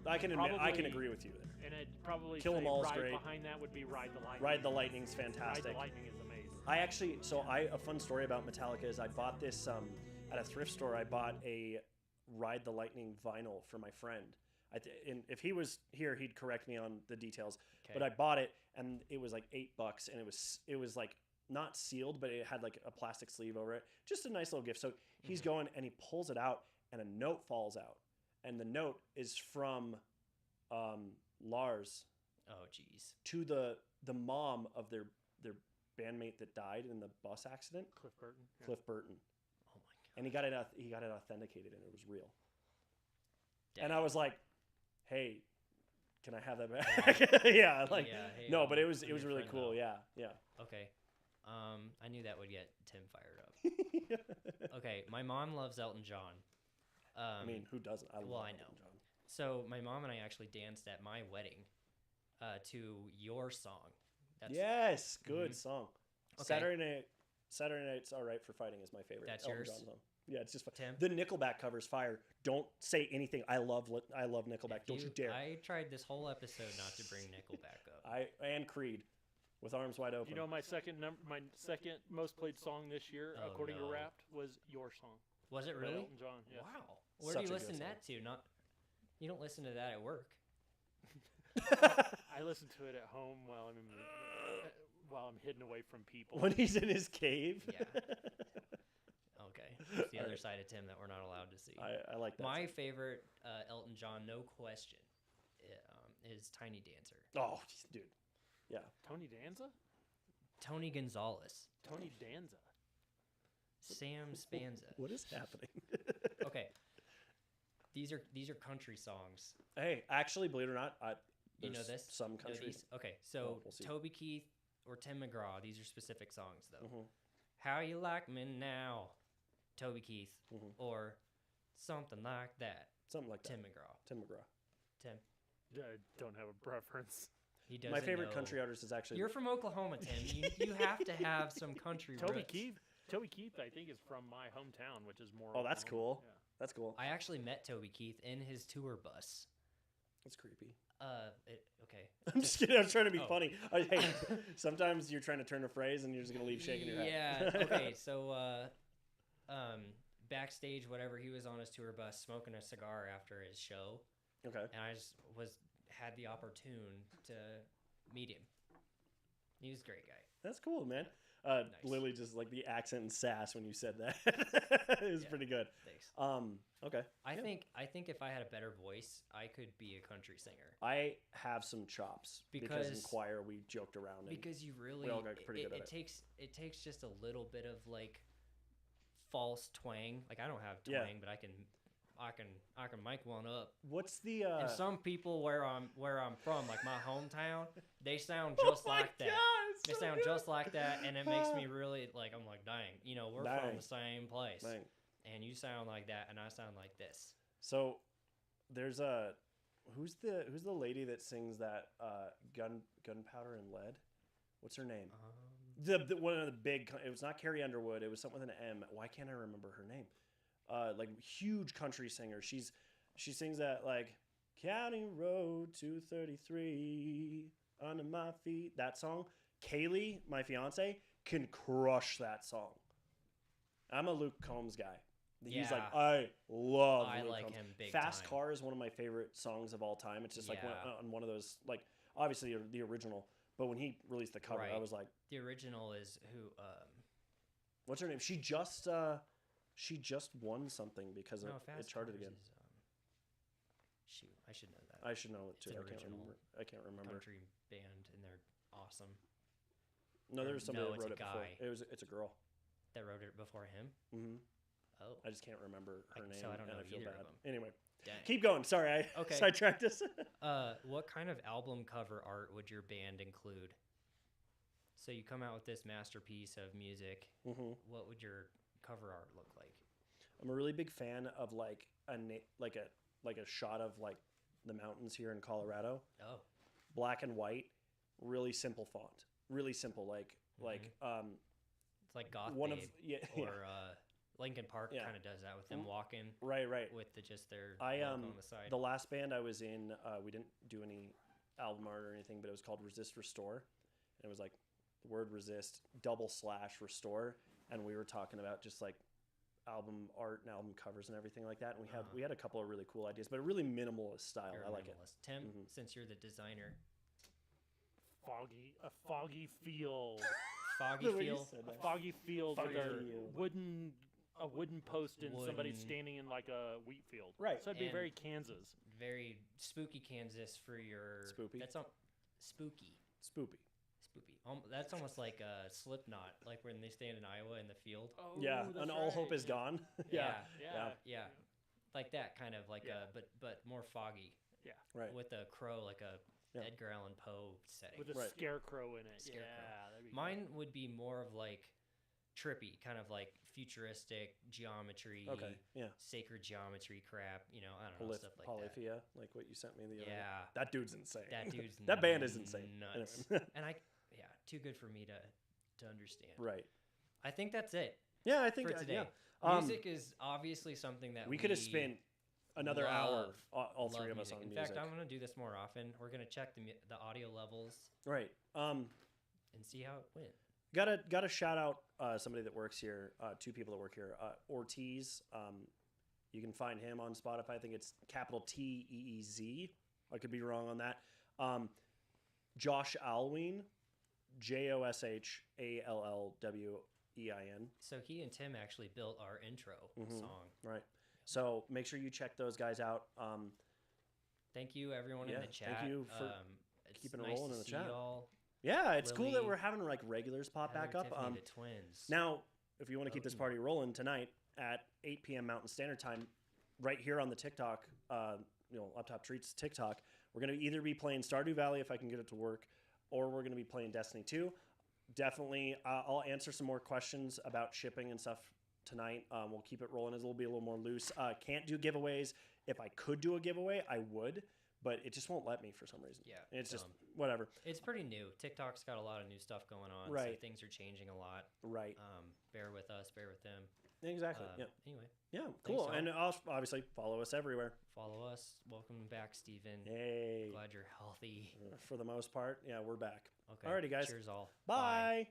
I can admit, I can Probably- agree with you there. and I'd probably Kill 'Em say All's right great. behind that would be Ride the Lightning. Ride the Lightning's Ride fantastic. the Lightning is amazing. A fun story about Metallica is I bought this at a thrift store. I bought a Ride the Lightning vinyl for my friend. And if he was here, he'd correct me on the details. Okay. But I bought it, and it was like $8, and it was like not sealed, but it had like a plastic sleeve over it. Just a nice little gift. So he's going, and he pulls it out, and a note falls out, and the note is from Lars Oh, jeez. to the mom of their bandmate that died in the bus accident, Cliff Burton. Yeah. Cliff Burton, Oh my god. and he got it authenticated, and it was real. Dang. And I was like, "Hey, can I have that back?" Yeah, like Yeah, hey, no, but it I'm was your really friend, cool. though. Yeah, Okay. I knew that would get Tim fired up. yeah. Okay, my mom loves Elton John. I mean, who doesn't? I well, love I Elton know. John. So my mom and I actually danced at my wedding to your song. Yes, good Mhm. song. Okay. Saturday Night's All Right for Fighting is my favorite. That's Elton yours? John song. Yeah, it's just fun. Tim? The Nickelback cover's fire. Don't say anything. I love Nickelback. If Don't you dare. I tried this whole episode not to bring Nickelback up. And Creed, with arms wide open. You know, my second most played song this year, Oh, according no. to Wrapped, was your song. Was it by really? Elton John. Yeah. Wow. Where do Such you a good listen song. that to? Not. You don't listen to that at work. I listen to it at home while I'm hidden away from people. when he's in his cave. Yeah. Okay. It's the other Alright. side of Tim that we're not allowed to see. I like that. My song. favorite Elton John, no question, is Tiny Dancer. Oh, dude. Yeah. Tony Danza? Tony Gonzalez. Tony Danza. Sam Spanza. What is happening? Okay. These are country songs. Hey, actually, believe it or not, You know there's this? Some Know country. these? Okay, so Well, we'll see. Toby Keith or Tim McGraw, these are specific songs though. Mhm. How You Like Me Now, Toby Keith, Mhm. or something like that, Something like that. Tim McGraw. Tim McGraw. Tim, I don't have a preference. he doesn't My favorite know. country artist is actually. You're from Oklahoma, Tim. You have to have some country Toby roots. Keith. Toby Keith, I think, is from my hometown, which is more. Oh, that's Oklahoma. cool. That's cool. I actually met Toby Keith in his tour bus. That's creepy. Okay. I'm just kidding. I'm trying to be Oh. funny. Hey, sometimes you're trying to turn a phrase and you're just gonna leave shaking your head. Yeah. Okay. So, backstage, whatever, he was on his tour bus smoking a cigar after his show, Okay. and I just had the opportune to meet him. He was a great guy. That's cool, man. Nice. Literally just like the accent and sass when you said that. It was Yeah. pretty good. Thanks. Okay. I Yeah. think if I had a better voice, I could be a country singer. I have some chops because in Because- choir we joked around. And Because you really, all got pretty good at it. It takes just a little bit of like false twang. Like I don't have Yeah. twang, but I can mic one up. what's the And some people where I'm from, like my hometown, they sound Oh just my like that. God, it's They so sound good. just like that, and it makes me really like. I'm like, dang, we're Dang. from the same place, Dang. and you sound like that, and I sound like this. So there's a who's the lady that sings that gunpowder and lead? What's her name? The one of the big. It was not Carrie Underwood. It was something with an M. Why can't I remember her name? Like huge country singer. She sings that like County Road 233 under my feet. That song. Kaylee, my fiance, can crush that song. I'm a Luke Combs guy. He's like, Yeah. I love. I Luke like Combs. him big Fast time. Car is one of my favorite songs of all time. It's just like Yeah. on one of those, like obviously the original, but when he released the cover, I Right. was like, The original is who? what's her name? She just won something because No, it Fast charted Cars again. is, shoot, I should know that. I should know it too. It's an I can't original remember. I can't remember. Country band, and they're awesome. No, there was somebody No, that it's wrote a it before. guy. It's a girl. That wrote it before him. Hmm Oh, I just can't remember her name, so I don't and know I feel either bad. of 'em. Anyway, dang. keep going. Sorry, I Okay. sidetracked us. What kind of album cover art would your band include? So you come out with this masterpiece of music. Hmm What would your cover art look like? I'm a really big fan of like a shot of like the mountains here in Colorado, Oh, black and white, really simple font, really simple. it's like Goth one Babe, of yeah, or Linkin Park Yeah. kind of does that with them Mm. walking right. with just their I logo on the side. the last band I was in, we didn't do any album art or anything, but it was called Resist Restore, and it was like the word resist /restore, and we were talking about just like album art and album covers and everything like that. And Uh-huh. we had a couple of really cool ideas, but a really minimalist style. You're a I like it. minimalist. Tim, Mhm. since you're the designer, A foggy field. foggy The way you feel. said A that. foggy field with Foggy a field. wooden post and somebody Wooden- standing in like a wheat field. Right. So it'd be And- very Kansas. Very spooky Kansas for your Spoopy? That's spooky. Spoopy. Spoopy. That's almost like a Slipknot, like when they stand in Iowa in the field. Oh, Yeah, and all hope is gone. Yeah. Yeah. Yeah, like that kind of like Yeah. but more foggy Right. with a crow, like a Yeah. Edgar Allan Poe setting. With a Right. scarecrow in it. Scarecrow. Yeah, that'd be Mine would be more of like trippy, kind of like futuristic geometry, Okay. Yeah. sacred geometry crap. You know, I don't know, stuff like that. Polyphia, like what you sent me the other day. Yeah, That dude's insane. that dude's That band is insane. nuts. Anyway. And too good for me to understand. Right. I think that's it Yeah, I think for today. yeah. Music is obviously something that we could have spent another hour, love- all love three of us, music. on In music. fact, I'm going to do this more often. We're going to check the audio levels Right. and see how it went. Gotta shout out somebody that works here. Two people that work here. Ortiz. You can find him on Spotify. I think it's capital TEEZ. I could be wrong on that. Josh Alwyn, JOSHALLWEIN. So he and Tim actually built our intro Mhm. song. Right. So make sure you check those guys out. Thank you, everyone in Yeah, the thank chat. you for It's keeping it nice rolling to in the see chat. y'all. Yeah, it's cool that Lily, we're having like regulars pop back Heather, up. Tiffany, the twins. Now, if you want to keep this Odin. party rolling tonight at 8 p.m. Mountain Standard Time, right here on the TikTok, Up Top Treats TikTok, we're going to either be playing Stardew Valley if I can get it to work, or we're going to be playing Destiny 2. Definitely, I'll answer some more questions about shipping and stuff tonight. We'll keep it rolling. It'll be a little more loose. Can't do giveaways. If I could do a giveaway, I would, but it just won't let me for some reason. Yeah, It's just dumb. whatever. It's pretty new. TikTok's got a lot of new stuff going on. So Right. things are changing a lot. Right. Bear with us. Bear with them. Exactly. Yeah. Anyway, Yeah. Cool. y'all. And obviously follow us everywhere. follow us. Welcome back, Steven. Hey. Glad you're healthy. For the most part, yeah, we're back. Okay. Alrighty, guys. Cheers all. Bye.